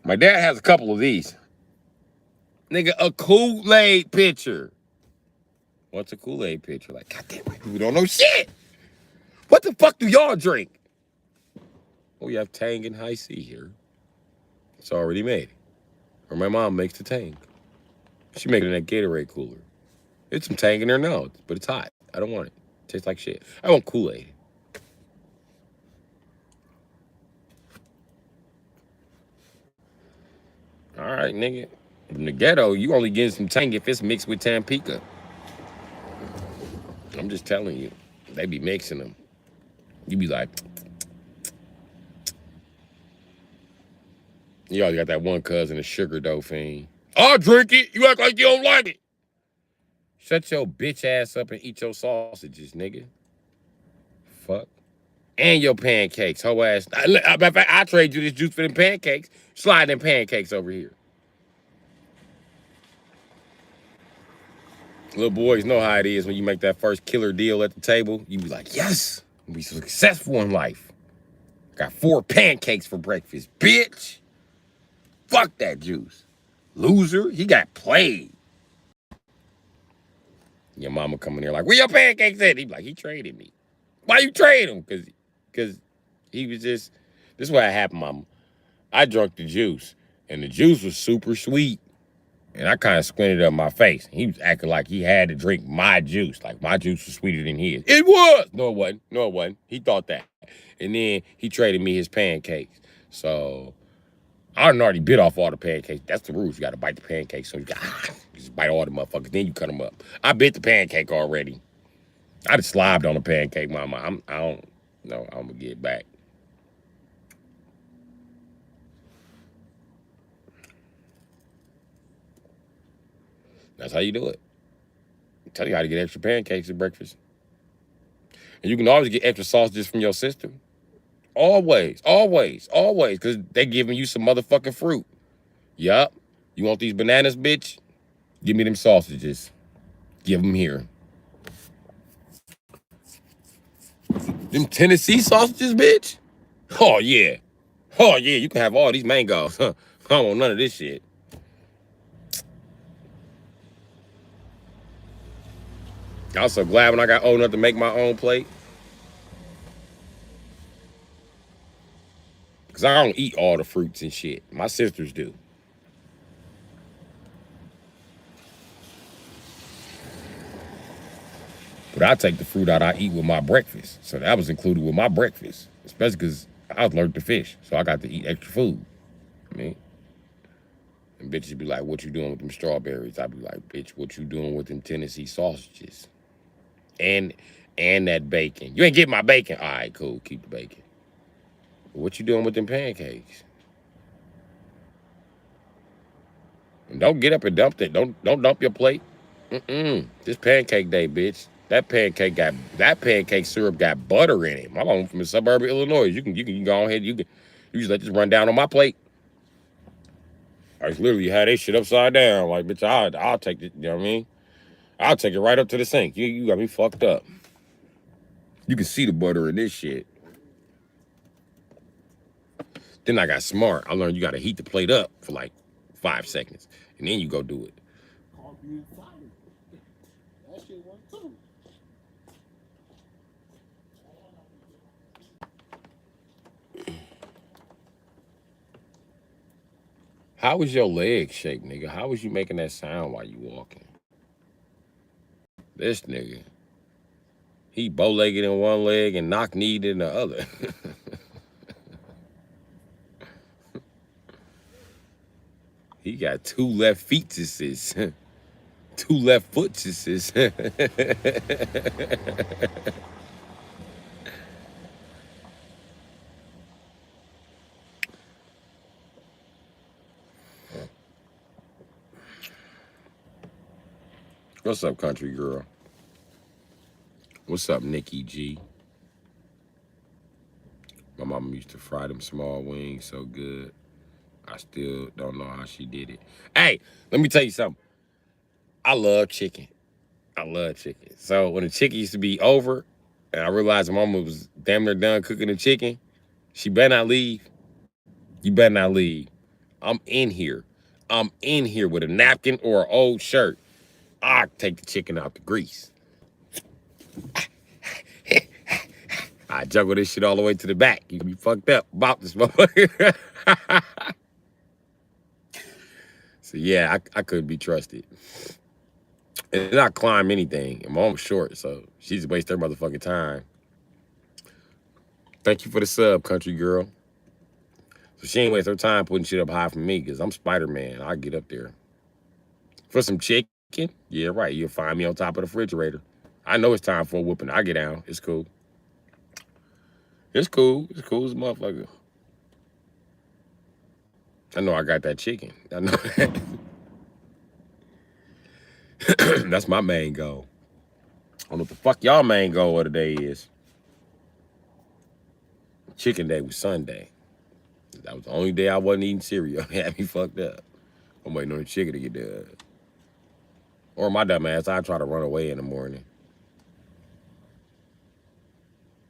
My dad has a couple of these. Nigga, a Kool-Aid picture. What's a Kool-Aid picture? Like, goddamn, white people don't know shit. What the fuck do y'all drink? Oh, you have Tang and High C here. It's already made. Or my mom makes the Tang. She makes it in that Gatorade cooler. It's some Tang in there now, but it's hot. I don't want it. It tastes like shit. I want Kool-Aid. All right, nigga. In the ghetto, you only getting some Tang if it's mixed with Tampico. I'm just telling you. They be mixing them. You be like... You always got that one cousin, a sugar dough fiend. I'll drink it. You act like you don't like it. Shut your bitch ass up and eat your sausages, nigga. Fuck. And your pancakes, hoe ass. I trade you this juice for them pancakes. Slide them pancakes over here. Little boys know how it is when you make that first killer deal at the table. You be like, yes, I'm be successful in life. Got 4 pancakes for breakfast, bitch. Fuck that juice. Loser, he got played. Your mama coming there like, where your pancakes at? He be like, he traded me. Why you trade him? Because he was just, this is what happened, mama. I drank the juice, and the juice was super sweet. And I kind of squinted up my face. He was acting like he had to drink my juice. Like my juice was sweeter than his. It was! No, it wasn't. No, it wasn't. He thought that. And then he traded me his pancakes. So I already bit off all the pancakes. That's the rules. You got to bite the pancakes. So you got just bite all the motherfuckers. Then you cut them up. I bit the pancake already. I just slobbed on the pancake, mama. I don't know. I'm going to get back. That's how you do it. I tell you how to get extra pancakes at breakfast. And you can always get extra sausages from your sister. Always, always, always. Because they giving you some motherfucking fruit. Yup. You want these bananas, bitch? Give me them sausages. Give them here. Them Tennessee sausages, bitch? Oh, yeah. Oh, yeah. You can have all these mangoes. I don't want none of this shit. I was so glad when I got old enough to make my own plate. Because I don't eat all the fruits and shit. My sisters do. But I take the fruit out I eat with my breakfast. So that was included with my breakfast. Especially because I was allergic to fish. So I got to eat extra food. I mean, and bitches be like, what you doing with them strawberries? I be like, bitch, what you doing with them Tennessee sausages? And that bacon. You ain't getting my bacon. All right, cool. Keep the bacon. But what you doing with them pancakes? And don't get up and dump it. Don't dump your plate. This pancake day, bitch. That pancake syrup got butter in it. My mom from the suburb of Illinois. You can go ahead. You just let this run down on my plate. I just literally had that shit upside down. Like, bitch, I'll take it. You know what I mean? I'll take it right up to the sink. You got me fucked up. You can see the butter in this shit. Then I got smart. I learned you got to heat the plate up for like 5 seconds, and then you go do it. That shit work too. How was your leg shaped, nigga? How was you making that sound while you walking? This nigga, he bow-legged in one leg and knock-kneed in the other. He got 2 left feetses. 2 left footses. What's up, country girl? What's up, Nikki G? My mama used to fry them small wings so good. I still don't know how she did it. Hey, let me tell you something. I love chicken. I love chicken. So when the chicken used to be over, and I realized my mama was damn near done cooking the chicken, she better not leave. You better not leave. I'm in here. I'm in here with a napkin or an old shirt. I take the chicken out the grease. I juggle this shit all the way to the back. You can be fucked up about this motherfucker. So yeah, I couldn't be trusted. And I climb anything. And my mom was short, so she just wasted her motherfucking time. Thank you for the sub, country girl. So she ain't waste her time putting shit up high for me, because I'm Spider-Man. I'll get up there. For some chicken? Yeah, right. You'll find me on top of the refrigerator. I know it's time for a whooping. I get down. It's cool. It's cool. It's cool as a motherfucker. I know I got that chicken. I know that. That's my main goal. I don't know what the fuck y'all main goal of the day is. Chicken day was Sunday. That was the only day I wasn't eating cereal. It had me fucked up. I'm waiting on the chicken to get done. Or my dumb ass, I try to run away in the morning.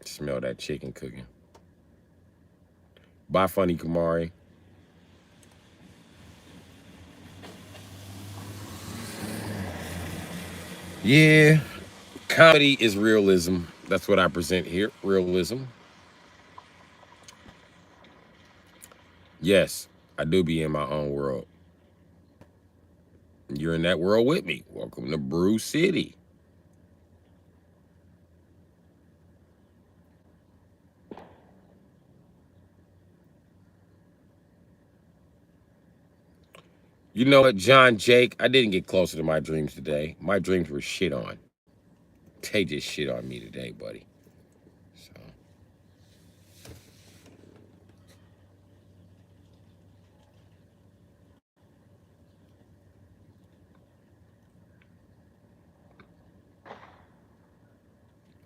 Smell that chicken cooking. Bye, funny Kamari. Yeah, comedy is realism. That's what I present here, realism. Yes, I do be in my own world. You're in that world with me. Welcome to Bru Sitdee. You know what, John Jake? I didn't get closer to my dreams today. My dreams were shit on. They just shit on me today, buddy. So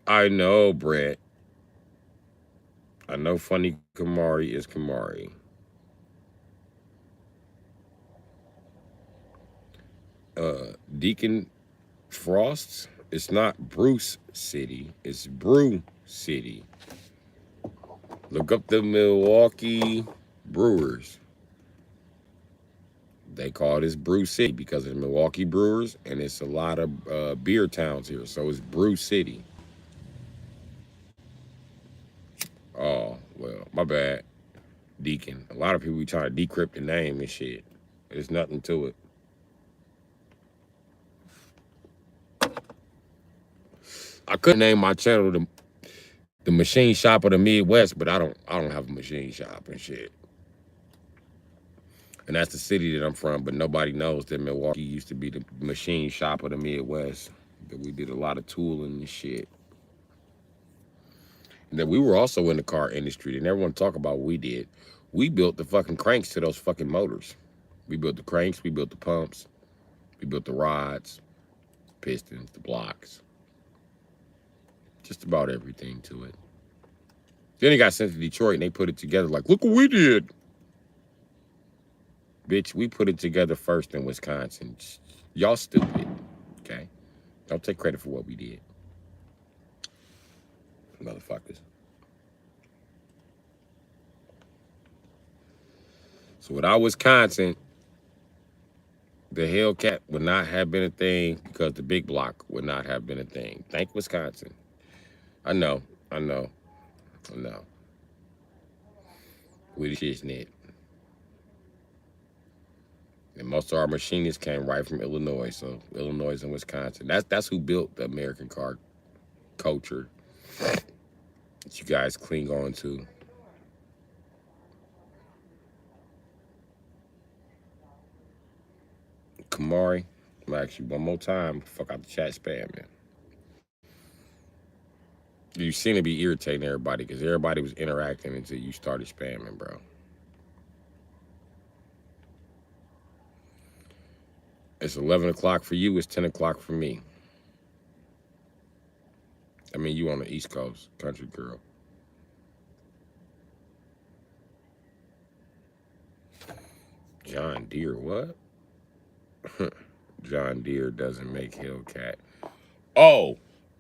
I know, Brett. I know funny Kamari is Kamari. Deacon Frosts. It's not Bruce City. It's Bru Sitdee. Look up the Milwaukee Brewers. They call this Bru Sitdee because of the Milwaukee Brewers, and it's a lot of beer towns here, so it's Bru Sitdee. Oh, well, my bad, Deacon. A lot of people be trying to decrypt the name and shit. There's nothing to it. I could name my channel the Machine Shop of the Midwest, but I don't have a machine shop and shit. And that's the city that I'm from, but nobody knows that Milwaukee used to be the machine shop of the Midwest. That we did a lot of tooling and shit. And that we were also in the car industry. They never want to talk about what we did. We built the fucking cranks to those fucking motors. We built the cranks, we built the pumps, we built the rods, pistons, the blocks. Just about everything to it. Then it got sent to Detroit and they put it together like, look what we did. Bitch, we put it together first in Wisconsin. Y'all stupid, okay? Don't take credit for what we did. Motherfuckers. So without Wisconsin, the Hellcat would not have been a thing because the big block would not have been a thing. Thank Wisconsin. I know. We the shit. And most of our machinists came right from Illinois, so Illinois and Wisconsin. That's who built the American car culture that you guys cling on to. Kamari, I'm gonna ask you one more time. Fuck out the chat spam, man. You seem to be irritating everybody because everybody was interacting until you started spamming, bro. It's 11 o'clock for you. It's 10 o'clock for me. I mean, you on the East Coast, country girl. John Deere, what? John Deere doesn't make Hellcat. Oh,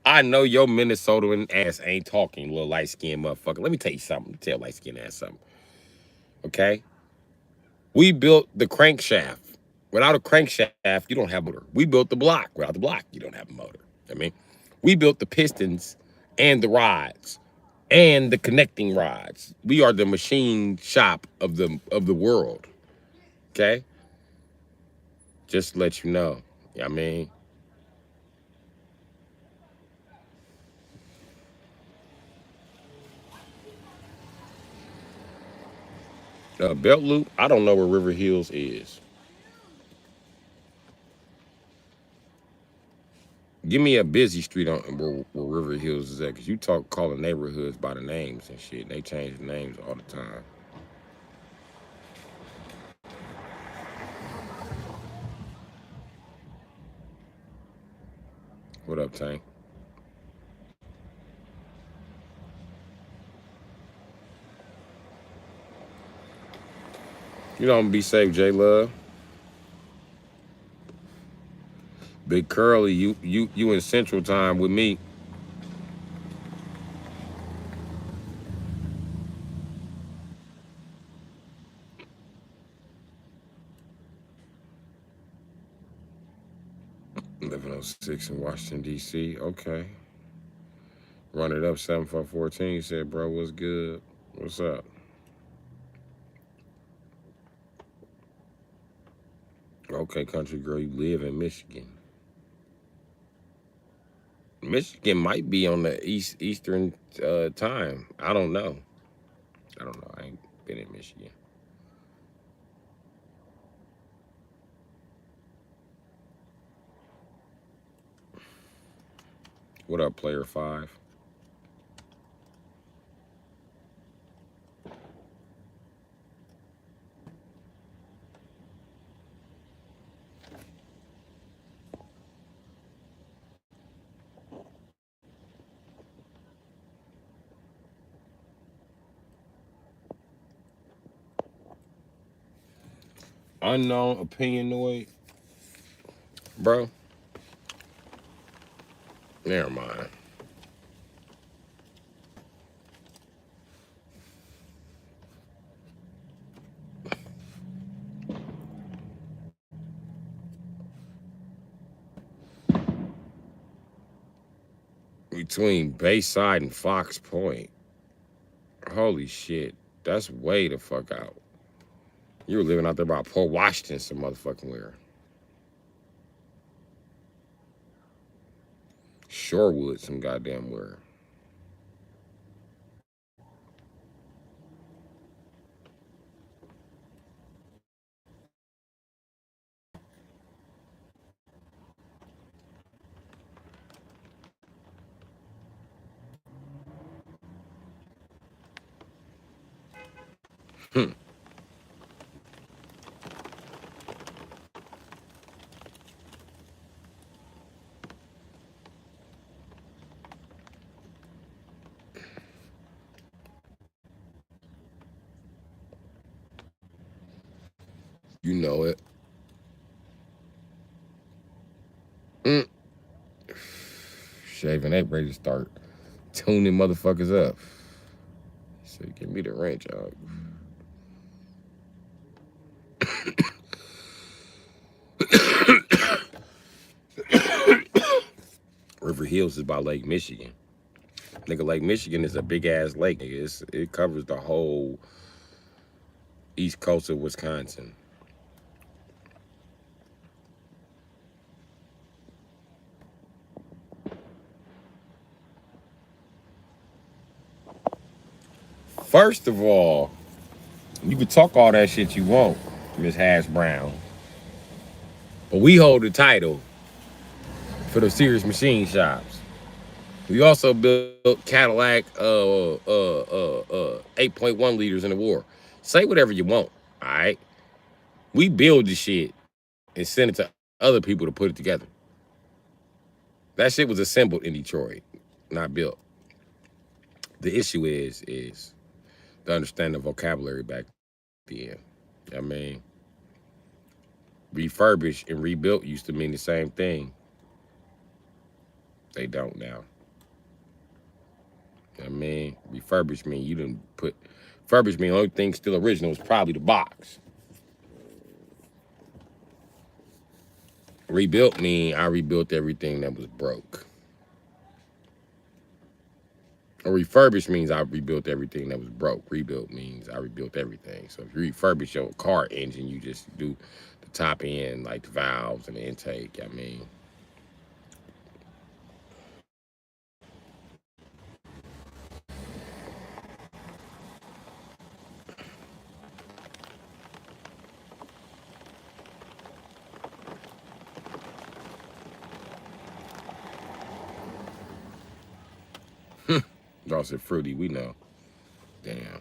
I know your Minnesotan ass ain't talking, little light-skinned motherfucker. Let me tell you something. Tell light-skinned ass something. Okay? We built the crankshaft. Without a crankshaft, you don't have a motor. We built the block. Without the block, you don't have a motor. I mean, we built the pistons and the rods and the connecting rods. We are the machine shop of the world. Okay? Just to let you know. I mean, Belt Loop, I don't know where River Hills is. Give me a busy street on where River Hills is at, because you calling neighborhoods by the names and shit. They change the names all the time. What up, Tank? You don't be safe, J Love. Big Curly, you in Central Time with me. Eleven 06 in Washington D.C. Okay. Run it up 7414. Said, bro, what's good? What's up? Okay, country girl, you live in Michigan. Michigan might be on the Eastern time. I don't know. I don't know. I ain't been in Michigan. What up, player 5? Unknown opinionoid, bro. Never mind. Between Bayside and Fox Point. Holy shit. That's way the fuck out. You were living out there by Port Washington some motherfucking where. Shorewood some goddamn where. You know it. Mm. Shaving ain't ready to start tuning motherfuckers up. So give me the ranch out. River Hills is by Lake Michigan. Nigga, Lake Michigan is a big ass lake. Nigga. It covers the whole east coast of Wisconsin. First of all, you can talk all that shit you want, Miss Hash Brown. But we hold the title for the serious machine shops. We also built Cadillac 8.1 liters in the war. Say whatever you want, all right? We build the shit and send it to other people to put it together. That shit was assembled in Detroit, not built. The issue is the understanding of vocabulary back then. I mean, refurbished and rebuilt used to mean the same thing. They don't now. I mean, refurbished mean you didn't put, refurbished mean the only thing still original is probably the box. Rebuilt mean I rebuilt everything that was broke. Or refurbished means I rebuilt everything that was broke. Rebuilt means I rebuilt everything. So if you refurbish your car engine, you just do the top end, like the valves and the intake. I mean, y'all said fruity, we know. Damn.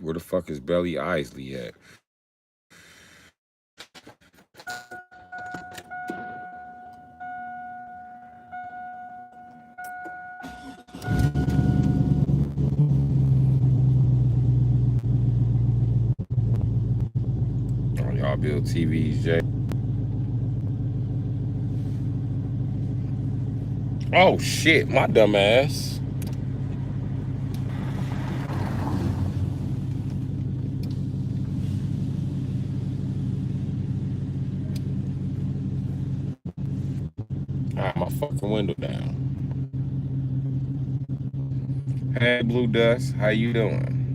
Where the fuck is Belly Isley at? Oh, y'all build TVs, Jay. Oh shit, my dumb ass. Ah, my fucking window down. Hey, Blue Dust, how you doing?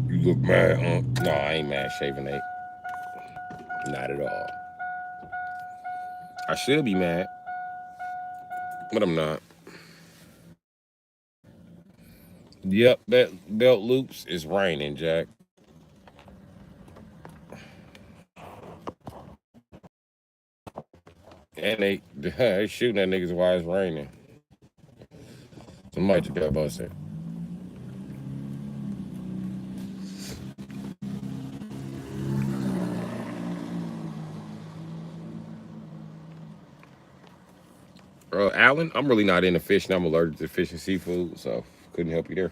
You look mad, huh? No, I ain't mad, Shaving Eight. Not at all. I should be mad, but I'm not. Yep, that belt loops is raining, Jack. And they shooting at niggas while it's raining. Somebody just got busted. Alan, I'm really not into fishing. I'm allergic to fish and seafood, so couldn't help you there.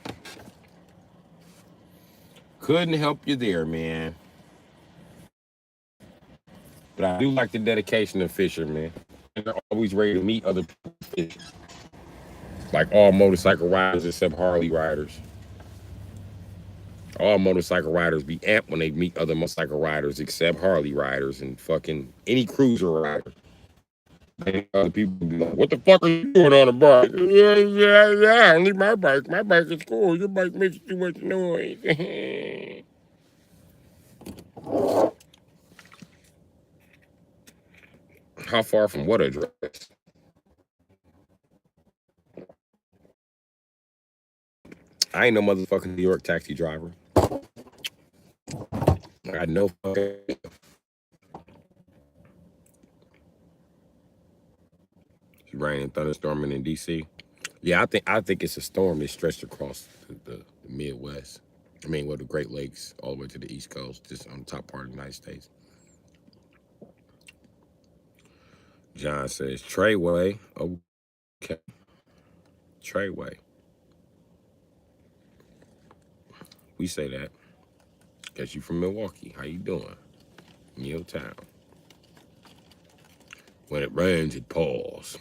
Couldn't help you there, man. But I do like the dedication of fishermen. They're always ready to meet other people fishing. Like all motorcycle riders except Harley riders. All motorcycle riders be amped when they meet other motorcycle riders except Harley riders and fucking any cruiser rider. Other people be like, what the fuck are you doing on a bike? Yeah, I need my bike. My bike is cool. Your bike makes too much noise. How far from what address? I ain't no motherfucking New York taxi driver. I got no fucking. It's raining, thunderstorming in DC. Yeah, I think it's a storm that stretched across the Midwest. I mean, well, the Great Lakes all the way to the East Coast, just on the top part of the United States. John says Treyway. Okay, Treyway. We say that. Guess you from Milwaukee. How you doing? In your town. When it rains, it pours.